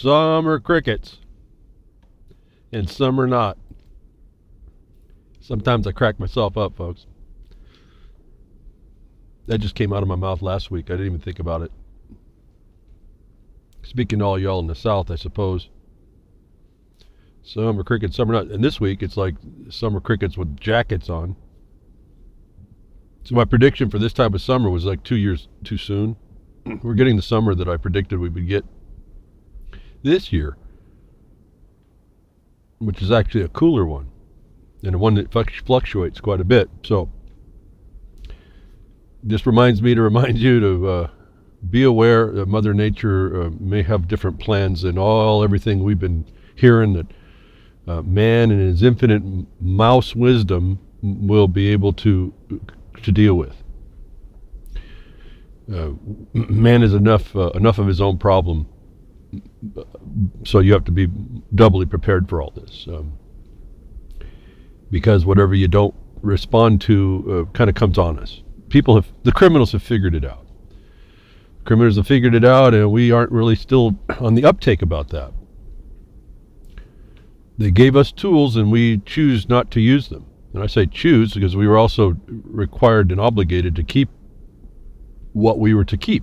Some are crickets, and some are not. Sometimes I crack myself up, folks. That just came out of my mouth last week. I didn't even think about it. Speaking to all y'all in the South, I suppose. Some are crickets, some are not. And this week, it's like some are crickets with jackets on. So my prediction for this time of summer was like 2 years too soon. We're getting the summer that I predicted we would get this year, which is actually a cooler one, and one that fluctuates quite a bit. So this reminds me to remind you to be aware that Mother Nature may have different plans than everything we've been hearing, that man in his infinite mouse wisdom will be able to deal with. Man is enough of his own problem, so you have to be doubly prepared for all this, because whatever you don't respond to kind of comes on us. The criminals have figured it out. Criminals have figured it out, and we aren't really still on the uptake about that. They gave us tools, and we choose not to use them. And I say choose because we were also required and obligated to keep what we were to keep.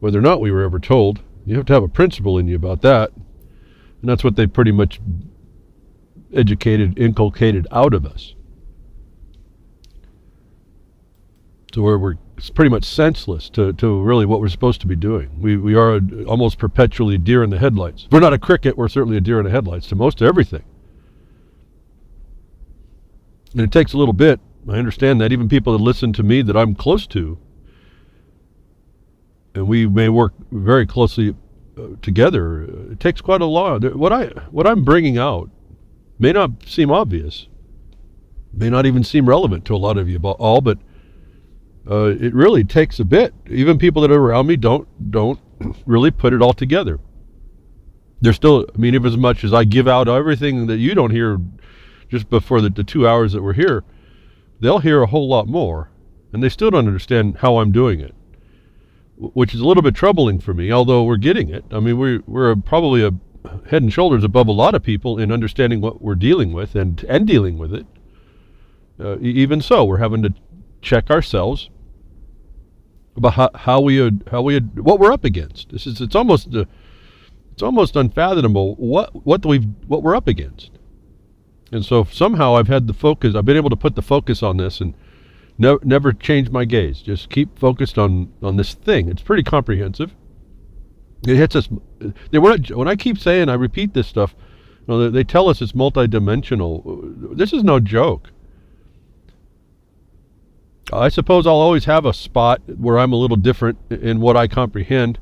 Whether or not we were ever told, you have to have a principle in you about that. And that's what they pretty much inculcated out of us. So it's pretty much senseless to really what we're supposed to be doing. We are almost perpetually a deer in the headlights. If we're not a cricket, we're certainly a deer in the headlights to most everything. And it takes a little bit. I understand that even people that listen to me that I'm close to, and we may work very closely together, it takes quite a lot. What I'm bringing out may not seem obvious, may not even seem relevant to a lot of you all, but it really takes a bit. Even people that are around me don't really put it all together. They're still, even as much as I give out everything that you don't hear just before the 2 hours that we're here, they'll hear a whole lot more, and they still don't understand how I'm doing it, which is a little bit troubling for me, although we're getting it. We're probably a head and shoulders above a lot of people in understanding what we're dealing with and dealing with it. Even so, we're having to check ourselves about what we're up against. It's almost unfathomable what we're up against. And so somehow I've been able to put the focus on this and never change my gaze. Just keep focused on this thing. It's pretty comprehensive. It hits us. When I keep saying, I repeat this stuff, they tell us it's multidimensional. This is no joke. I suppose I'll always have a spot where I'm a little different in what I comprehend.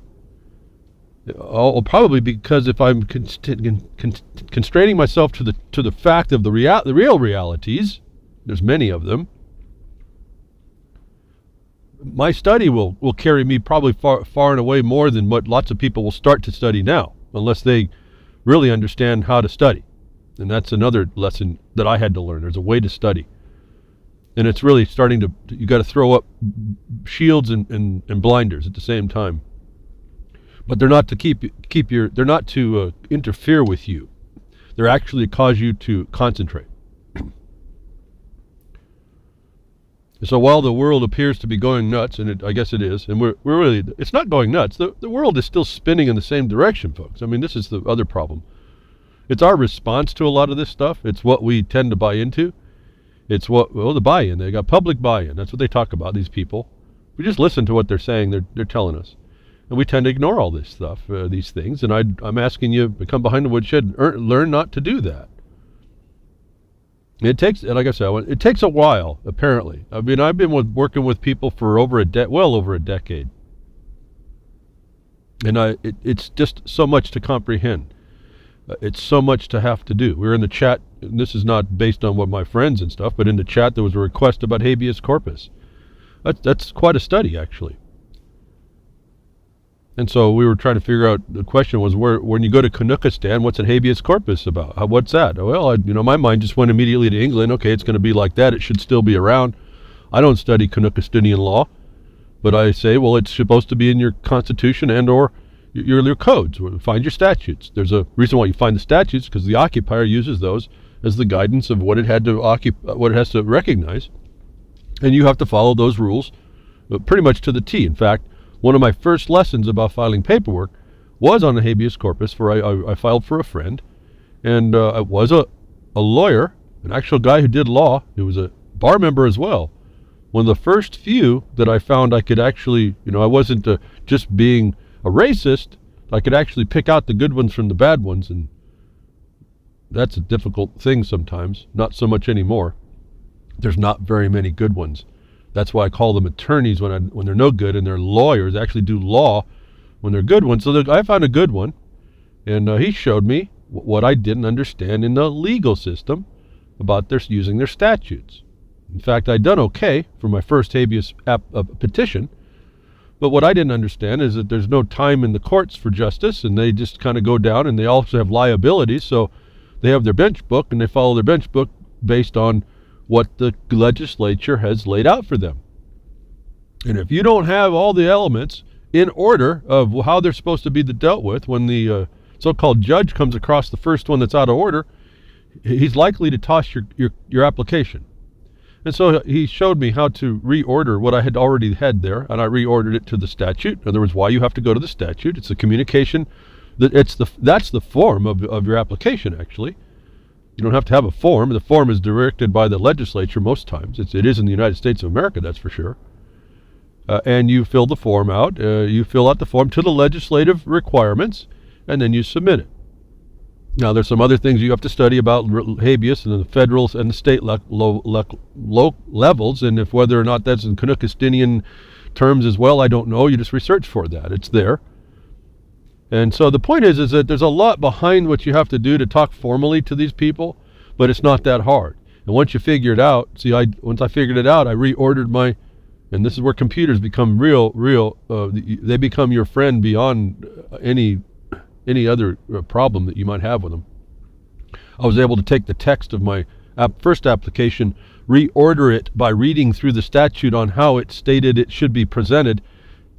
Probably because if I'm constraining myself to the fact of the real realities, there's many of them, my study will carry me probably far and away more than what lots of people will start to study now, unless they really understand how to study. And that's another lesson that I had to learn. There's a way to study. And it's really you got to throw up shields and blinders at the same time. But they're not to they're not to interfere with you. They're actually to cause you to concentrate. So while the world appears to be going nuts, and I guess it is, and it's not going nuts. The world is still spinning in the same direction, folks. This is the other problem. It's our response to a lot of this stuff. It's what we tend to buy into. It's the buy-in. They got public buy-in. That's what they talk about, these people. We just listen to what they're saying. They're telling us. And we tend to ignore all this stuff, these things. And I'm asking you to come behind the woodshed and learn not to do that. It takes, like I said, it takes a while, apparently. I've been working with people for well over a decade. And it's just so much to comprehend. It's so much to have to do. We were in the chat, and this is not based on what my friends and stuff, but in the chat there was a request about habeas corpus. That's quite a study, actually. And so we were trying to figure out, the question was, when you go to Canuckistan, what's a habeas corpus about? What's that? Well, my mind just went immediately to England. Okay, it's going to be like that. It should still be around. I don't study Canuckistanian law, but I say, well, it's supposed to be in your constitution and or your codes. Find your statutes. There's a reason why you find the statutes, because the occupier uses those as the guidance of what it had to what it has to recognize, and you have to follow those rules pretty much to the T. In fact, one of my first lessons about filing paperwork was on a habeas corpus, where I filed for a friend, and I was a lawyer, an actual guy who did law. He was a bar member as well. One of the first few that I found I could actually, I wasn't just being a racist. I could actually pick out the good ones from the bad ones, and that's a difficult thing sometimes. Not so much anymore. There's not very many good ones. That's why I call them attorneys when they're no good, and they're lawyers. They actually do law when they're good ones. So I found a good one, and he showed me what I didn't understand in the legal system about using their statutes. In fact, I'd done okay for my first habeas petition, but what I didn't understand is that there's no time in the courts for justice, and they just kind of go down, and they also have liabilities, so they have their bench book, and they follow their bench book based on what the legislature has laid out for them. And if you don't have all the elements in order of how they're supposed to be dealt with, when the so-called judge comes across the first one that's out of order, he's likely to toss your application. And so he showed me how to reorder what I had already had there, and I reordered it to the statute. In other words, why you have to go to the statute. It's the communication. That's the form of your application, actually. You don't have to have a form. The form is directed by the legislature most times. It is in the United States of America, that's for sure. And you fill the form out. You fill out the form to the legislative requirements, and then you submit it. Now, there's some other things you have to study about habeas and the federal and the state low levels, and if whether or not that's in Canuckistinian terms as well, I don't know. You just research for that. It's there. And so the point is that there's a lot behind what you have to do to talk formally to these people, but it's not that hard. And once you figure it out, once I figured it out, I reordered and this is where computers become they become your friend beyond any other problem that you might have with them. I was able to take the text of my first application, reorder it by reading through the statute on how it stated it should be presented,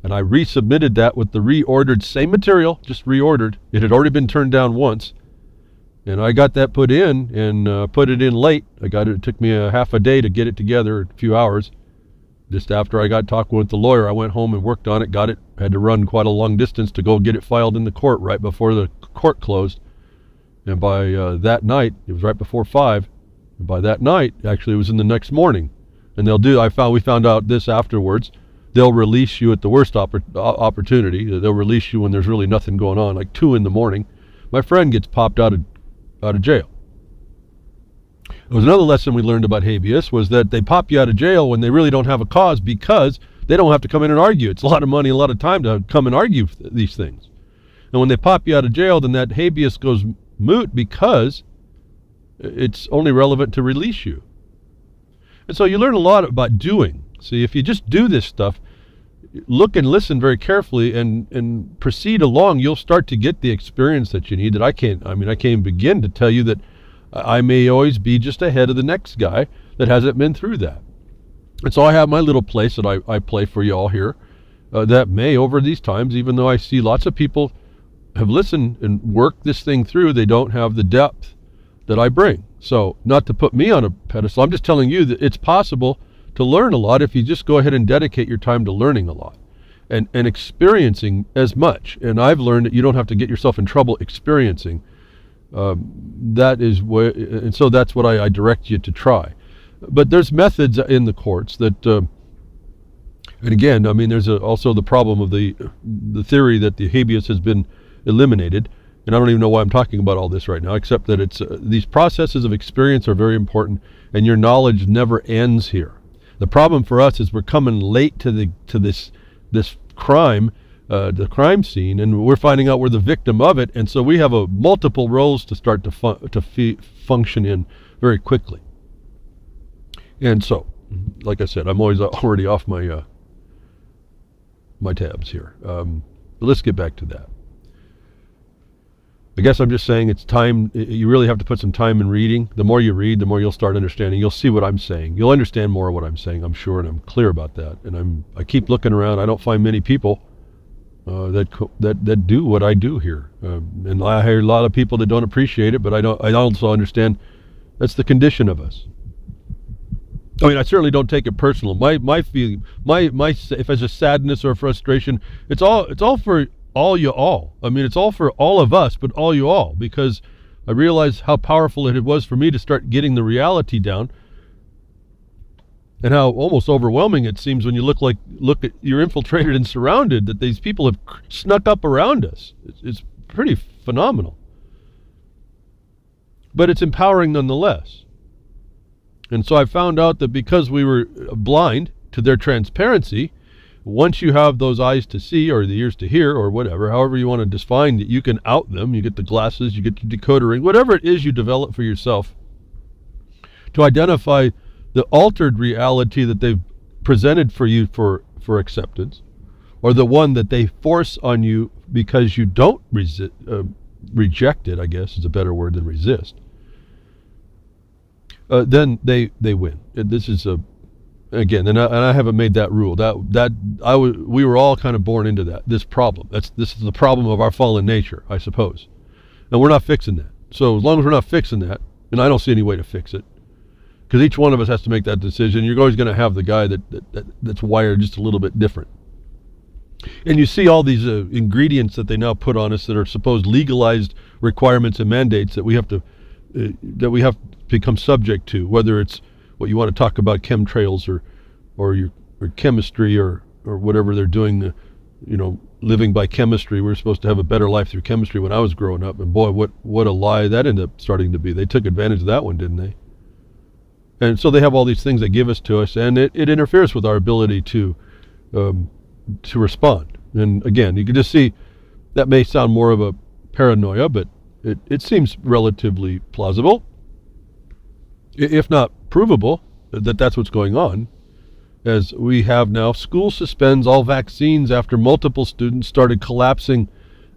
and I resubmitted that with the reordered, same material, just reordered. It had already been turned down once, and I got that put in, and put it in late. It took me a half a day to get it together, a few hours. Just after I got talking with the lawyer, I went home and worked on it, got it, had to run quite a long distance to go get it filed in the court right before the court closed. And by that night, it was right before 5, and by that night, actually it was in the next morning. And we found out this afterwards, they'll release you at the worst opportunity. They'll release you when there's really nothing going on, like 2 in the morning. My friend gets popped out of jail. There was another lesson we learned about habeas, was that they pop you out of jail when they really don't have a cause, because they don't have to come in and argue. It's a lot of money, a lot of time to come and argue these things. And when they pop you out of jail, then that habeas goes moot, because it's only relevant to release you. And so you learn a lot about doing. See, if you just do this stuff, look and listen very carefully and proceed along, you'll start to get the experience that you need. That I can't even begin to tell you that I may always be just ahead of the next guy that hasn't been through that. And so I have my little place that I play for you all here, that may, over these times, even though I see lots of people have listened and worked this thing through, they don't have the depth that I bring. So, not to put me on a pedestal, I'm just telling you that it's possible to learn a lot if you just go ahead and dedicate your time to learning a lot and experiencing as much. And I've learned that you don't have to get yourself in trouble experiencing. And so that's what I direct you to try. But there's methods in the courts that, and again, there's also the problem of the theory that the habeas has been eliminated. And I don't even know why I'm talking about all this right now, except that it's these processes of experience are very important, and your knowledge never ends here. The problem for us is we're coming late to this crime, the crime scene, and we're finding out we're the victim of it, and so we have multiple roles to start to function in very quickly. And so, like I said, I'm already off my my tabs here. But let's get back to that. I guess I'm just saying it's time. You really have to put some time in reading. The more you read, the more you'll start understanding. You'll see what I'm saying. You'll understand more of what I'm saying, I'm sure, and I'm clear about that. And I keep looking around. I don't find many people that do what I do here, and I hear a lot of people that don't appreciate it, but I also understand that's the condition of us. I mean, I certainly don't take it personal. My feeling, if it's a sadness or a frustration, it's all for all you all. I mean, it's all for all of us, but all you all, because I realized how powerful it was for me to start getting the reality down, and how almost overwhelming it seems when you look at you're infiltrated and surrounded, that these people have snuck up around us. It's pretty phenomenal, but it's empowering nonetheless. And so I found out that because we were blind to their transparency, once you have those eyes to see, or the ears to hear, or whatever, however you want to define it, you can out them. You get the glasses, you get the decoder ring, whatever it is you develop for yourself to identify the altered reality that they've presented for you for acceptance, or the one that they force on you because you don't reject it, I guess is a better word than resist. Then they win. This is again, and I haven't made that rule. We were all kind of born into this problem. This is the problem of our fallen nature, I suppose, and we're not fixing that. So as long as we're not fixing that, and I don't see any way to fix it, because each one of us has to make that decision. You're always going to have the guy that's wired just a little bit different. And you see all these ingredients that they now put on us that are supposed legalized requirements and mandates that we have to become subject to, whether it's what you want to talk about, chemtrails or chemistry or whatever they're doing, living by chemistry. We're supposed to have a better life through chemistry when I was growing up, and boy, what a lie that ended up starting to be. They took advantage of that one, didn't they? And so they have all these things that give us to us, and it interferes with our ability to respond. And again, you can just see that may sound more of a paranoia, but it seems relatively plausible, if not provable, that that's what's going on. As we have now, school suspends all vaccines after multiple students started collapsing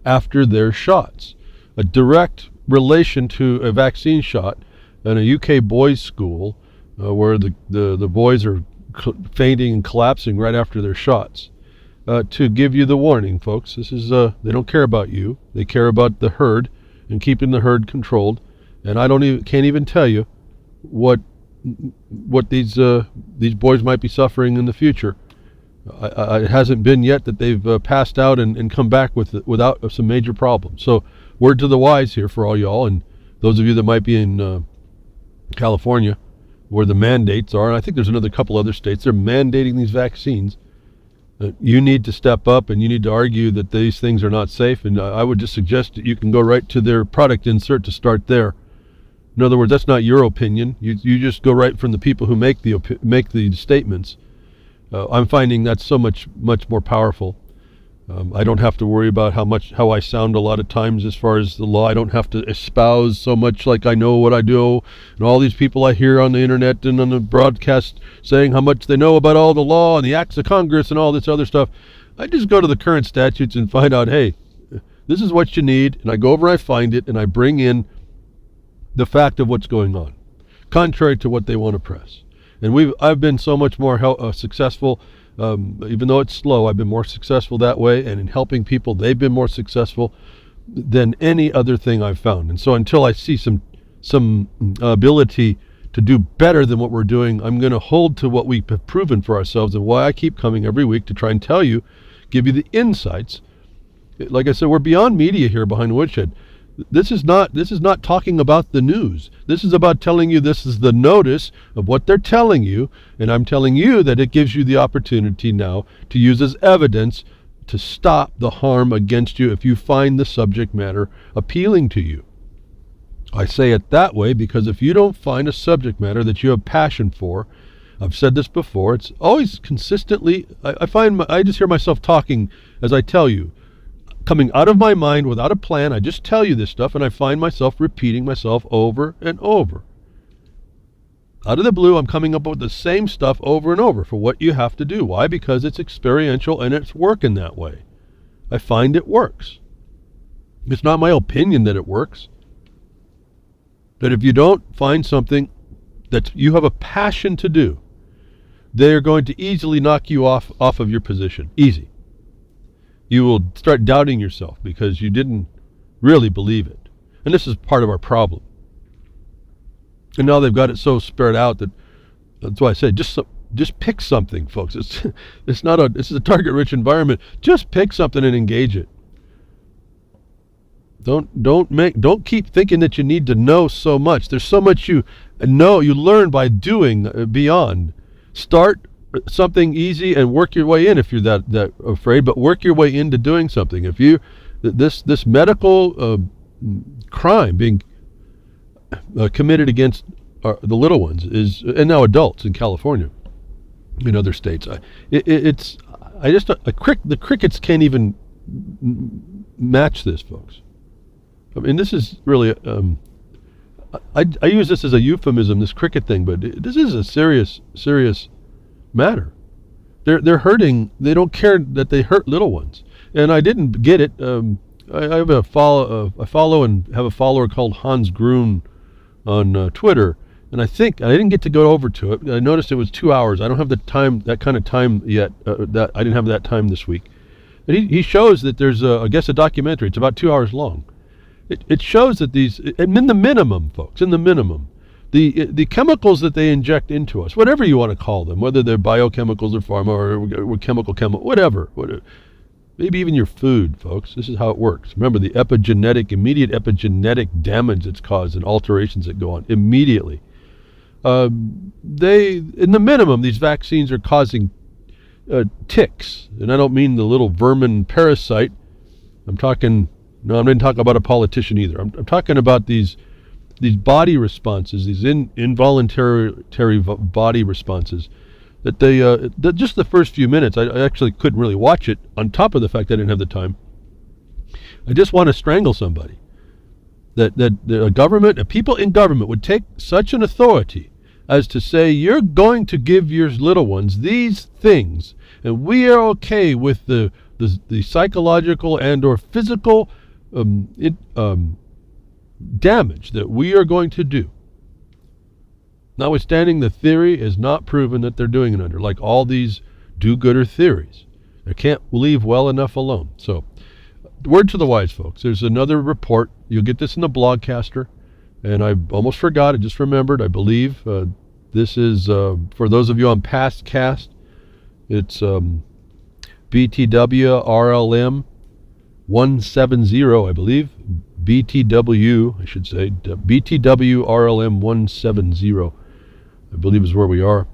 after their shots. A direct relation to a vaccine shot in a UK boys' school, where the boys are fainting and collapsing right after their shots. To give you the warning, folks, this is they don't care about you. They care about the herd and keeping the herd controlled. And can't even tell you what these boys might be suffering in the future. It hasn't been yet that they've passed out and come back without some major problems. So word to the wise here for all y'all, and those of you that might be in California, where the mandates are, and I think there's another couple other states, they're mandating these vaccines. You need to step up and you need to argue that these things are not safe, and I would just suggest that you can go right to their product insert to start there. In other words, that's not your opinion. You just go right from the people who make the statements. I'm finding that's so much more powerful. I don't have to worry about how I sound a lot of times as far as the law. I don't have to espouse so much like I know what I do, and all these people I hear on the internet and on the broadcast saying how much they know about all the law and the acts of Congress and all this other stuff. I just go to the current statutes and find out, hey, this is what you need, and I go over and I find it, and I bring in the fact of what's going on, contrary to what they want to press. And I've been so much more successful. Even though it's slow, I've been more successful that way, and in helping people, they've been more successful than any other thing I've found. And so until I see some ability to do better than what we're doing, I'm going to hold to what we have proven for ourselves, and why I keep coming every week to try and give you the insights. Like I said, we're beyond media here behind Woodshed. This is not talking about the news. This is about telling you this is the notice of what they're telling you, and I'm telling you that it gives you the opportunity now to use as evidence to stop the harm against you if you find the subject matter appealing to you. I say it that way because if you don't find a subject matter that you have passion for, I've said this before, it's always consistently, I just hear myself talking as I tell you, coming out of my mind without a plan. I just tell you this stuff, and I find myself repeating myself over and over. Out of the blue, I'm coming up with the same stuff over and over for what you have to do. Why? Because it's experiential and it's working that way. I find it works. It's not my opinion that it works. That if you don't find something that you have a passion to do, they're going to easily knock you off of your position. Easy. you will start doubting yourself because you didn't really believe it. And this is part of our problem. And now they've got it so spread out that's why I say just pick something, folks. This is a target-rich environment. Just pick something and engage it. Don't keep thinking that you need to know so much. There's so much you learn by doing beyond. Start something easy and work your way in if you're that afraid, but work your way into doing something. If you this medical crime being committed against the little ones and now adults in California, in other states, the crickets can't even match this, folks. I mean, this is really I use this as a euphemism, this cricket thing, but this is a serious matter. They're hurting. They don't care that they hurt little ones. And I didn't get it. I have I follow and have a follower called Hans Grun on Twitter, and I didn't get to go over to it. I noticed it was 2 hours. I don't have that kind of time yet. That I didn't have that time this week. And he shows that there's I guess a documentary. It's about 2 hours long. It shows that in the minimum, folks, in the minimum, the chemicals that they inject into us, whatever you want to call them, whether they're biochemicals or pharma or chemical, whatever, maybe even your food, folks. This is how it works. Remember the immediate epigenetic damage that's caused and alterations that go on immediately. In the minimum, these vaccines are causing ticks, and I don't mean the little vermin parasite. I'm not talking about a politician either. I'm talking about these body responses, these involuntary body responses that just the first few minutes, I actually couldn't really watch it, on top of the fact I didn't have the time. I just want to strangle somebody. That people in government would take such an authority as to say, you're going to give your little ones these things, and we are okay with the psychological and or physical damage that we are going to do. Notwithstanding, the theory is not proven that they're doing it under, like all these do-gooder theories. They can't leave well enough alone. So, word to the wise, folks. There's another report. You'll get this in the blogcaster. And I almost forgot. I just remembered. I believe this is, for those of you on past cast, it's BTWRLM170, I believe. BTW, I should say. BTWRLM170, I believe is where we are.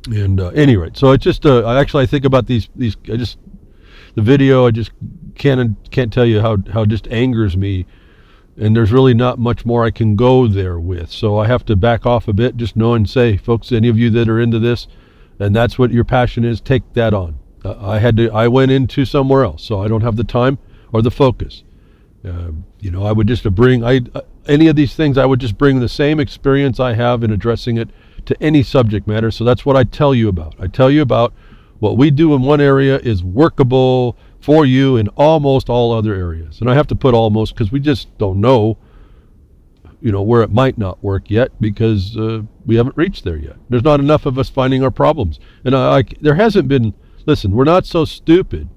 And anyway, so it's just, I think about these, the video, I just can't tell you how just angers me. And there's really not much more I can go there with. So I have to back off a bit, just know and say, folks, any of you that are into this, and that's what your passion is, take that on. I went into somewhere else, so I don't have the time or the focus. I would just any of these things, I would just bring the same experience I have in addressing it to any subject matter. So that's what I tell you about. I tell you about what we do in one area is workable for you in almost all other areas. And I have to put almost because we just don't know, where it might not work yet because we haven't reached there yet. There's not enough of us finding our problems. And there hasn't been, listen, we're not so stupid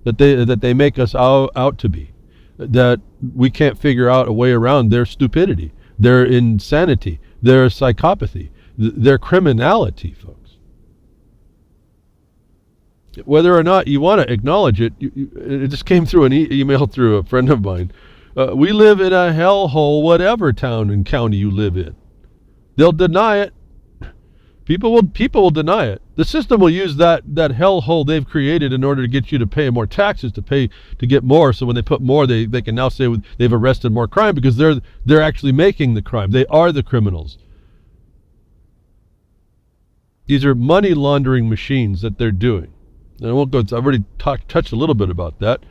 that they make us out to be, that we can't figure out a way around their stupidity, their insanity, their psychopathy, their criminality, folks. Whether or not you want to acknowledge it, it just came through an email through a friend of mine. We live in a hellhole, whatever town and county you live in. They'll deny it. People will deny it. The system will use that hellhole they've created in order to get you to pay more taxes, to get more. So when they put more, they can now say they've arrested more crime because they're actually making the crime. They are the criminals. These are money laundering machines that they're doing. And I won't go. I've already touched a little bit about that.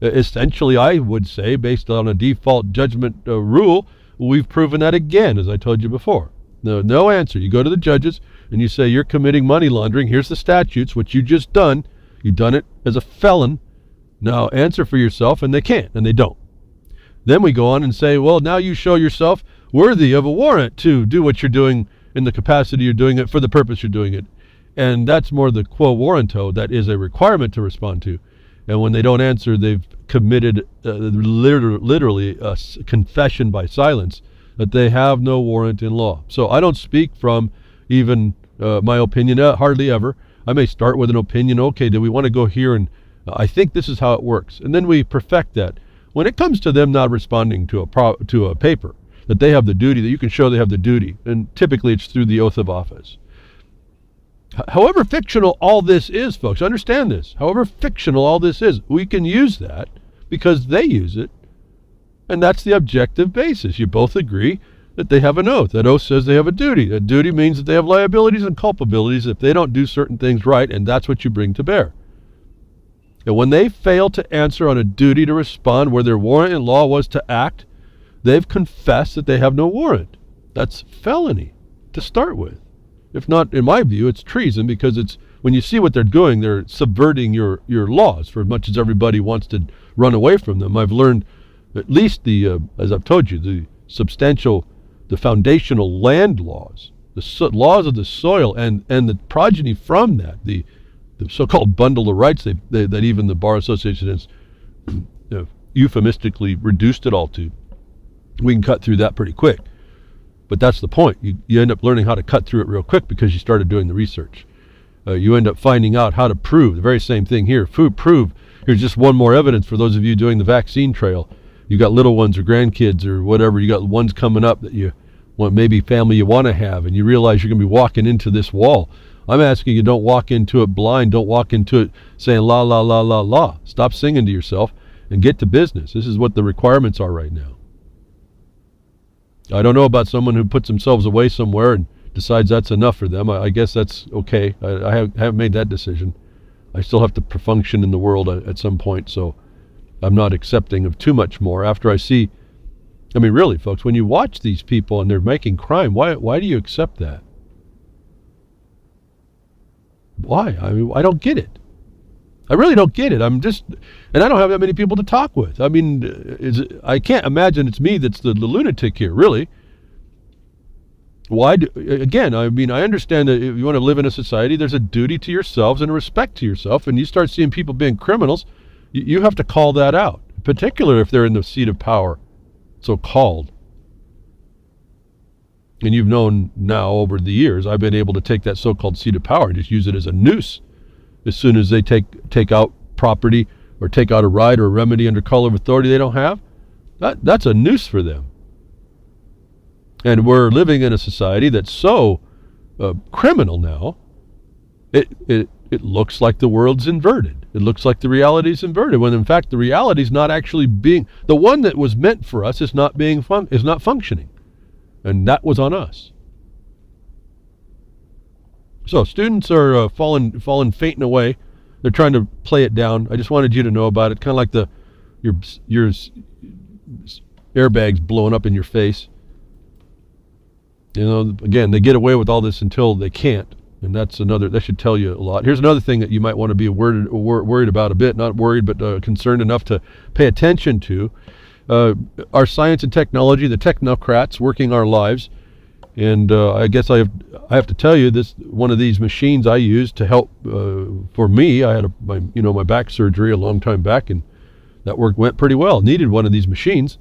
Essentially, I would say, based on a default judgment rule, we've proven that again, as I told you before. No answer. You go to the judges and you say you're committing money laundering. Here's the statutes, which you just done. You've done it as a felon. Now answer for yourself, and they can't, and they don't. Then we go on and say, well, now you show yourself worthy of a warrant to do what you're doing in the capacity you're doing it for the purpose you're doing it. And that's more the quo warranto that is a requirement to respond to. And when they don't answer, they've committed literally a confession by silence that they have no warrant in law. So I don't speak from even my opinion, hardly ever. I may start with an opinion. Okay, do we want to go here? And I think this is how it works. And then we perfect that. When it comes to them not responding to a paper, that they have the duty, that you can show they have the duty. And typically it's through the oath of office. However fictional all this is, folks, understand this. However fictional all this is, we can use that because they use it. And that's the objective basis. You both agree that they have an oath. That oath says they have a duty. That duty means that they have liabilities and culpabilities if they don't do certain things right, and that's what you bring to bear. And when they fail to answer on a duty to respond where their warrant in law was to act, they've confessed that they have no warrant. That's felony to start with. If not, in my view, it's treason, because it's when you see what they're doing, they're subverting your laws for as much as everybody wants to run away from them. I've learned at least as I've told you, the foundational land laws, the laws of the soil, and the progeny from that, the so-called bundle of rights that even the Bar Association has euphemistically reduced it all to. We can cut through that pretty quick. But that's the point. You end up learning how to cut through it real quick because you started doing the research. You end up finding out how to prove the very same thing here. Prove. Here's just one more evidence for those of you doing the vaccine trail. You got little ones or grandkids or whatever. You got ones coming up that you want, maybe family you want to have, and you realize you're going to be walking into this wall. I'm asking you, don't walk into it blind. Don't walk into it saying la, la, la, la, la. Stop singing to yourself and get to business. This is what the requirements are right now. I don't know about someone who puts themselves away somewhere and decides that's enough for them. I guess that's okay. I haven't made that decision. I still have to function in the world at some point, so I'm not accepting of too much more. After I see, I mean, really, folks, when you watch these people and they're making crime, why do you accept that? Why? I mean, I don't get it. I really don't get it. And I don't have that many people to talk with. I mean, I can't imagine it's me that's the lunatic here, really. Again, I mean, I understand that if you want to live in a society, there's a duty to yourselves and a respect to yourself, and you start seeing people being criminals, you have to call that out, particularly if they're in the seat of power, so-called. And you've known now over the years, I've been able to take that so-called seat of power and just use it as a noose. As soon as they take out property or take out a right or a remedy under color of authority they don't have, that's a noose for them. And we're living in a society that's so criminal now, it looks like the world's inverted. It looks like the reality's inverted, when in fact the reality's not actually being, the one that was meant for us is not functioning. And that was on us. So students are falling fainting away. They're trying to play it down. I just wanted you to know about it. Kind of like your airbags blowing up in your face. You know, again, they get away with all this until they can't, and that should tell you a lot. Here's another thing that you might want to be worried about a bit. Not worried, but concerned enough to pay attention to. Our science and technology, the technocrats working our lives. And I guess I have to tell you, this one of these machines I used to help for me. I had my back surgery a long time back, and that went pretty well. Needed one of these machines.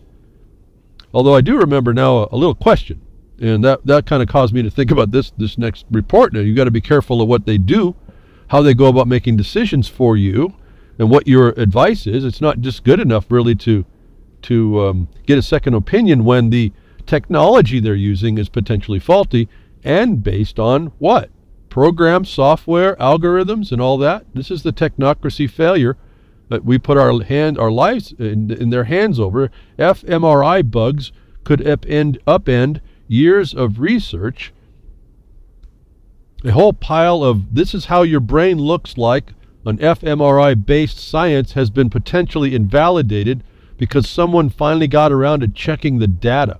Although I do remember now a little question, and that kind of caused me to think about this next report. Now you got to be careful of what they do, how they go about making decisions for you, and what your advice is. It's not just good enough really to get a second opinion when the technology they're using is potentially faulty and based on what? Programs, software, algorithms, and all that. This is the technocracy failure that we put our lives in their hands over. fMRI bugs could upend years of research. A whole pile of this is how your brain looks like on fMRI-based science has been potentially invalidated because someone finally got around to checking the data.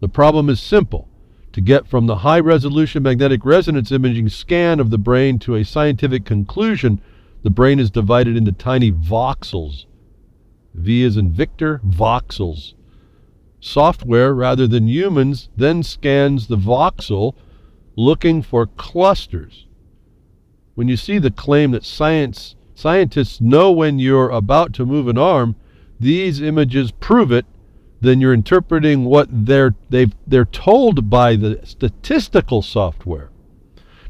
The problem is simple. To get from the high-resolution magnetic resonance imaging scan of the brain to a scientific conclusion, the brain is divided into tiny voxels. V as in Victor, voxels. Software, rather than humans, then scans the voxel looking for clusters. When you see the claim that science scientists know when you're about to move an arm, these images prove it, then you're interpreting what they're told by the statistical software.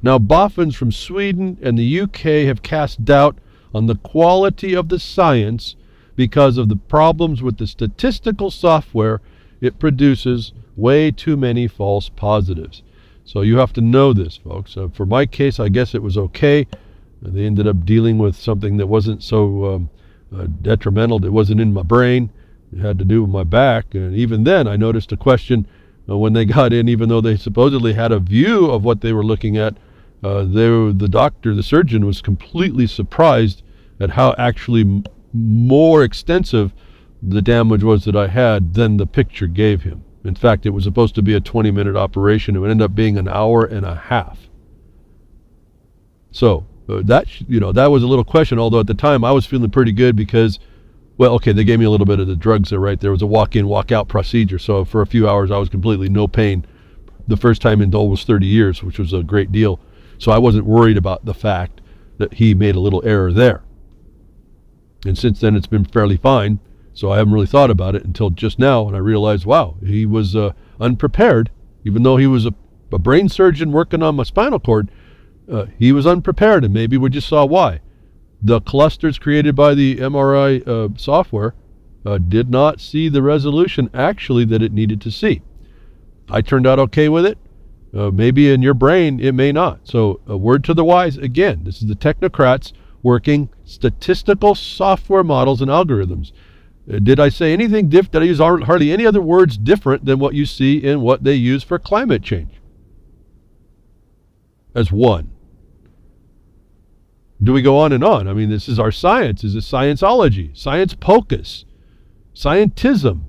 Now, boffins from Sweden and the UK have cast doubt on the quality of the science because of the problems with the statistical software. It produces way too many false positives. So you have to know this, folks. For my case, I guess it was okay. They ended up dealing with something that wasn't so detrimental. It wasn't in my brain. It had to do with my back. And even then, I noticed a question when they got in, even though they supposedly had a view of what they were looking at, the doctor, the surgeon, was completely surprised at how actually more extensive the damage was that I had than the picture gave him. In fact, it was supposed to be a 20-minute operation. It would end up being an hour and a half. So that was a little question, although at the time I was feeling pretty good because, well, okay, they gave me a little bit of the drugs there, right? There was a walk-in, walk-out procedure. So for a few hours, I was completely no pain. The first time in almost 30 years, which was a great deal. So I wasn't worried about the fact that he made a little error there. And since then, it's been fairly fine. So I haven't really thought about it until just now, and I realized, wow, he was unprepared. Even though he was a brain surgeon working on my spinal cord, he was unprepared, and maybe we just saw why. The clusters created by the MRI software did not see the resolution actually that it needed to see. I turned out okay with it. Maybe in your brain it may not. So a word to the wise, again, this is the technocrats working statistical software models and algorithms. Did I say anything different? Did I use hardly any other words different than what you see in what they use for climate change? As one. Do we go on and on? I mean, this is our science. This is scienceology, science pocus, scientism.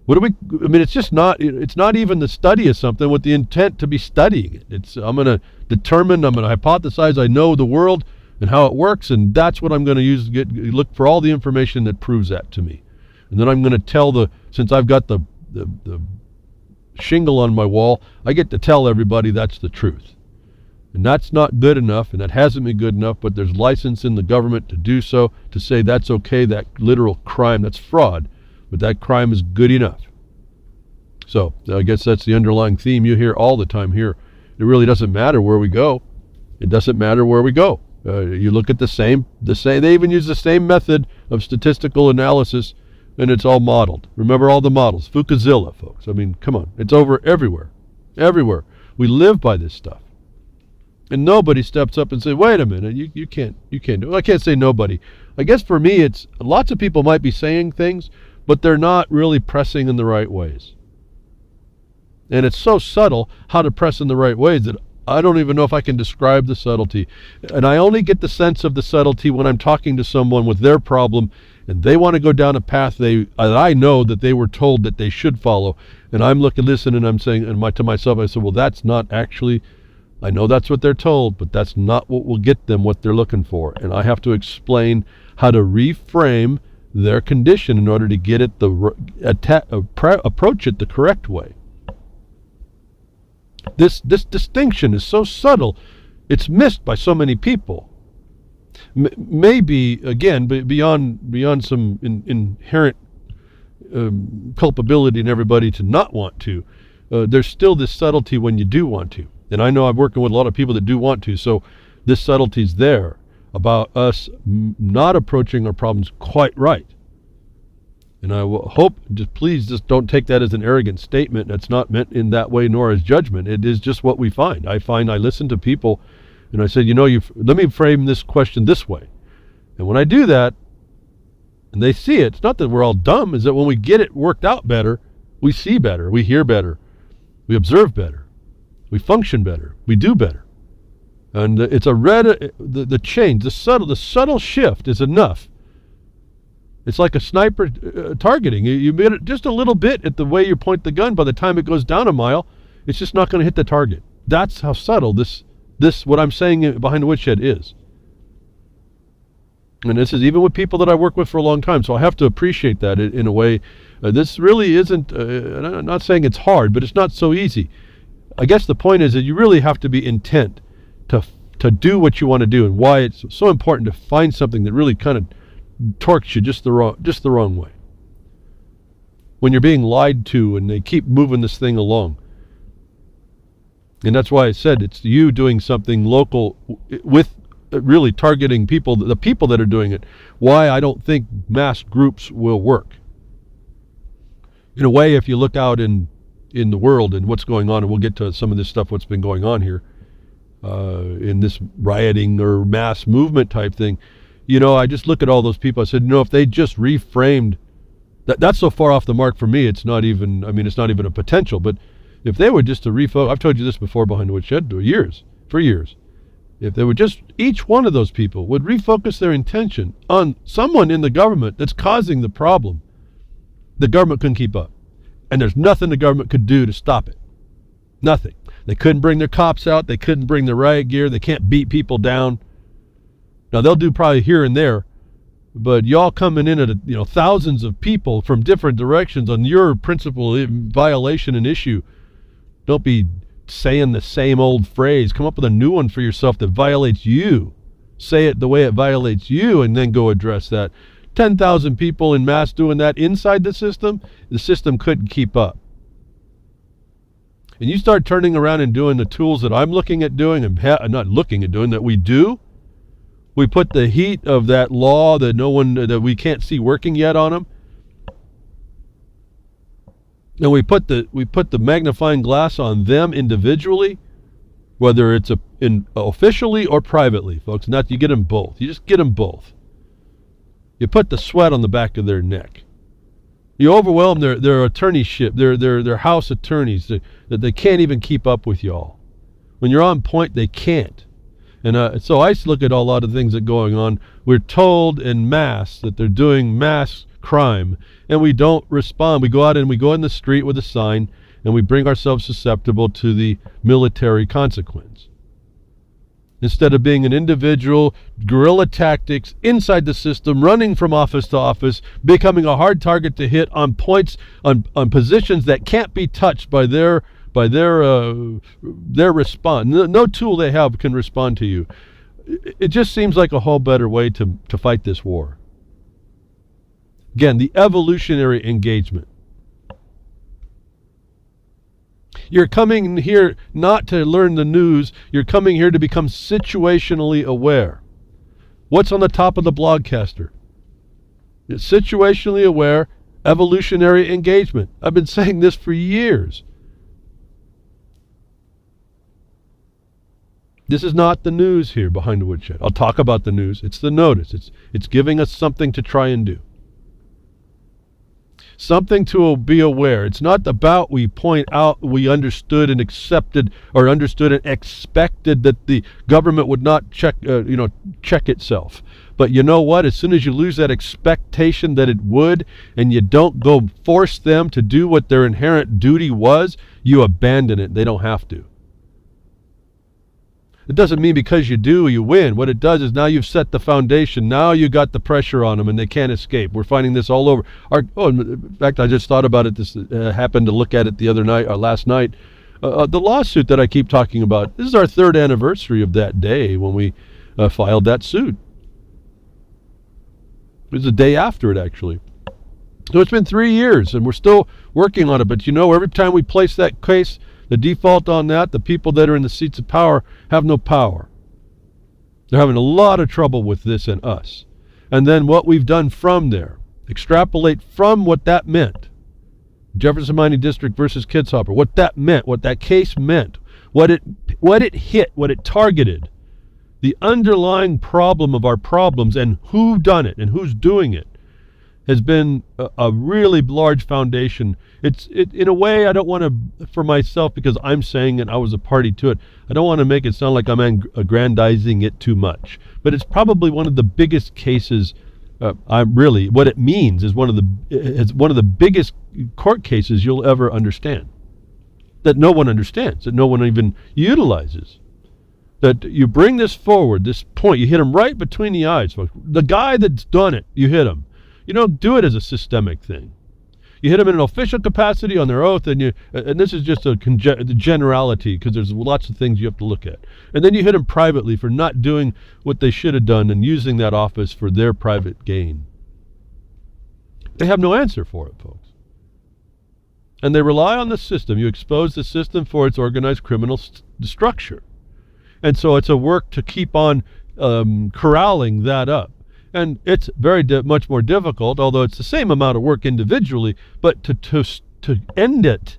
It's just not, it's not even the study of something with the intent to be studying it. I'm going to hypothesize I know the world and how it works, and that's what I'm going to use to look for all the information that proves that to me. And then I'm going to since I've got the shingle on my wall, I get to tell everybody that's the truth. And that's not good enough, and that hasn't been good enough, but there's license in the government to do so, to say that's okay, that literal crime, that's fraud, but that crime is good enough. So I guess that's the underlying theme you hear all the time here. It really doesn't matter where we go. It doesn't matter where we go. You look at the same, they even use the same method of statistical analysis, and it's all modeled. Remember all the models. Fukushima, folks. I mean, come on. It's over everywhere. Everywhere. We live by this stuff. And nobody steps up and says, wait a minute, you can't do it. I can't say nobody. I guess for me, it's lots of people might be saying things, but they're not really pressing in the right ways. And it's so subtle how to press in the right ways that I don't even know if I can describe the subtlety. And I only get the sense of the subtlety when I'm talking to someone with their problem and they want to go down a path that I know that they were told that they should follow. And I'm listening, and I'm saying to myself, I said, well, that's not actually, I know that's what they're told, but that's not what will get them what they're looking for. And I have to explain how to reframe their condition in order to get it approach it the correct way. This distinction is so subtle, it's missed by so many people. Maybe, again, beyond some inherent culpability in everybody to not want to, there's still this subtlety when you do want to. And I know I'm working with a lot of people that do want to, so this subtlety's there about us not approaching our problems quite right. And I will hope, please don't take that as an arrogant statement. That's not meant in that way, nor as judgment. It is just what we find. I listen to people, and I said, let me frame this question this way. And when I do that, and they see it, it's not that we're all dumb, is that when we get it worked out better, we see better, we hear better, we observe better, we function better, we do better. And it's the change, the subtle shift is enough. It's like a sniper targeting. You made it just a little bit at the way you point the gun. By the time it goes down a mile, it's just not going to hit the target. That's how subtle this what I'm saying behind the woodshed is. And this is even with people that I work with for a long time. So I have to appreciate that in a way. This really isn't, I'm not saying it's hard, but it's not so easy. I guess the point is that you really have to be intent to to do what you want to do, and why it's so important to find something that really kind of torques you just the wrong way. When you're being lied to and they keep moving this thing along. And that's why I said it's you doing something local with really targeting people, the people that are doing it. Why I don't think mass groups will work. In a way, if you look out in the world and what's going on, and we'll get to some of this stuff, what's been going on here in this rioting or mass movement type thing, I just look at all those people. I said, if they just reframed, that's so far off the mark for me, it's not even a potential. But if they were just to refocus, I've told you this before behind the Woodshed, for years, if they would just, each one of those people would refocus their intention on someone in the government that's causing the problem, the government couldn't keep up. And there's nothing the government could do to stop it. Nothing. They couldn't bring their cops out. They couldn't bring their riot gear. They can't beat people down. Now, they'll do probably here and there, but y'all coming in at thousands of people from different directions on your principal violation and issue. Don't be saying the same old phrase. Come up with a new one for yourself that violates you. Say it the way it violates you, and then go address that. 10,000 people in mass doing that inside the system couldn't keep up. And you start turning around and doing the tools that I'm looking at doing, and not looking at doing, that we do. We put the heat of that law that we can't see working yet on them. And we put the magnifying glass on them individually, whether it's officially or privately, folks. Not you get them both. You just get them both. You put the sweat on the back of their neck. You overwhelm their attorneyship, their house attorneys, that they can't even keep up with y'all. When you're on point, they can't. And so I look at a lot of things that are going on. We're told en masse that they're doing mass crime, and we don't respond. We go out and we go in the street with a sign, and we bring ourselves susceptible to the military consequence. Instead of being an individual, guerrilla tactics inside the system, running from office to office, becoming a hard target to hit on points, on positions that can't be touched by their response. No tool they have can respond to you. It just seems like a whole better way to fight this war. Again, the evolutionary engagement. You're coming here not to learn the news. You're coming here to become situationally aware. What's on the top of the blogcaster? It's situationally aware, evolutionary engagement. I've been saying this for years. This is not the news here behind the Woodshed. I'll talk about the news. It's the notice. It's giving us something to try and do. Something to be aware. It's not about we point out we understood and accepted, or understood and expected that the government would not check itself. But you know what? As soon as you lose that expectation that it would, and you don't go force them to do what their inherent duty was, you abandon it. They don't have to. It doesn't mean because you do, you win. What it does is now you've set the foundation. Now you got the pressure on them, and they can't escape. We're finding this all over. In fact, I just thought about it. This happened to look at it the other night, or last night. The lawsuit that I keep talking about. This is our 3rd anniversary of that day when we filed that suit. It was the day after it, actually. So it's been 3 years, and we're still working on it. But every time we place that case, the default on that, the people that are in the seats of power have no power. They're having a lot of trouble with this and us. And then what we've done from there, extrapolate from what that meant. Jefferson Mining District versus Kidshopper, what that meant, what that case meant, what it hit, what it targeted, the underlying problem of our problems, and who done it and who's doing it, has been a really large foundation. It's in a way, I don't want to, for myself, because I'm saying it, I was a party to it, I don't want to make it sound like I'm aggrandizing it too much. But it's probably one of the biggest cases. What it means is one of the biggest court cases you'll ever understand. That no one understands, that no one even utilizes. That you bring this forward, this point, you hit him right between the eyes. The guy that's done it, you hit him. You don't do it as a systemic thing. You hit them in an official capacity on their oath, and this is just a generality because there's lots of things you have to look at. And then you hit them privately for not doing what they should have done and using that office for their private gain. They have no answer for it, folks. And they rely on the system. You expose the system for its organized criminal structure. And so it's a work to keep on corralling that up. And it's very much more difficult, although it's the same amount of work individually, but to end it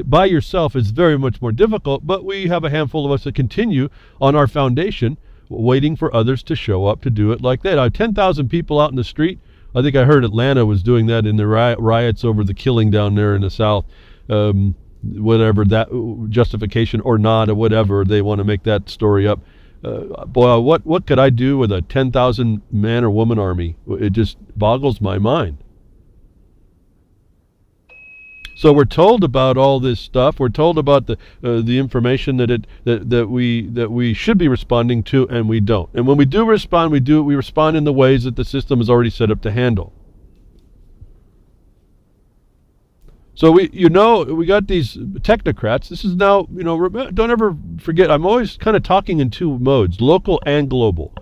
by yourself is very much more difficult. But we have a handful of us that continue on our foundation, waiting for others to show up to do it like that. 10,000 people out in the street. I think I heard Atlanta was doing that in the riots over the killing down there in the South. Whatever that justification or not, or whatever they want to make that story up. Boy, what could I do with a 10,000 man or woman army? It just boggles my mind. So we're told about all this stuff. We're told about the information that we should be responding to, and we don't. And when we do respond, we respond in the ways that the system is already set up to handle. So we got these technocrats. This is now, don't ever forget, I'm always kind of talking in two modes, local and global.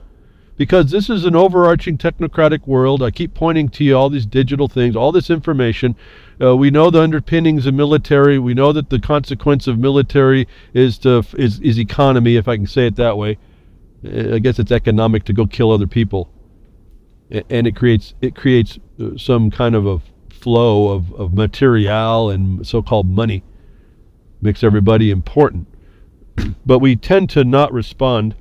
Because this is an overarching technocratic world. I keep pointing to you all these digital things, all this information. We know the underpinnings of military. We know that the consequence of military is economy, if I can say it that way. I guess it's economic to go kill other people. And it creates some kind of a flow of material and so-called money. Makes everybody important. But we tend to not respond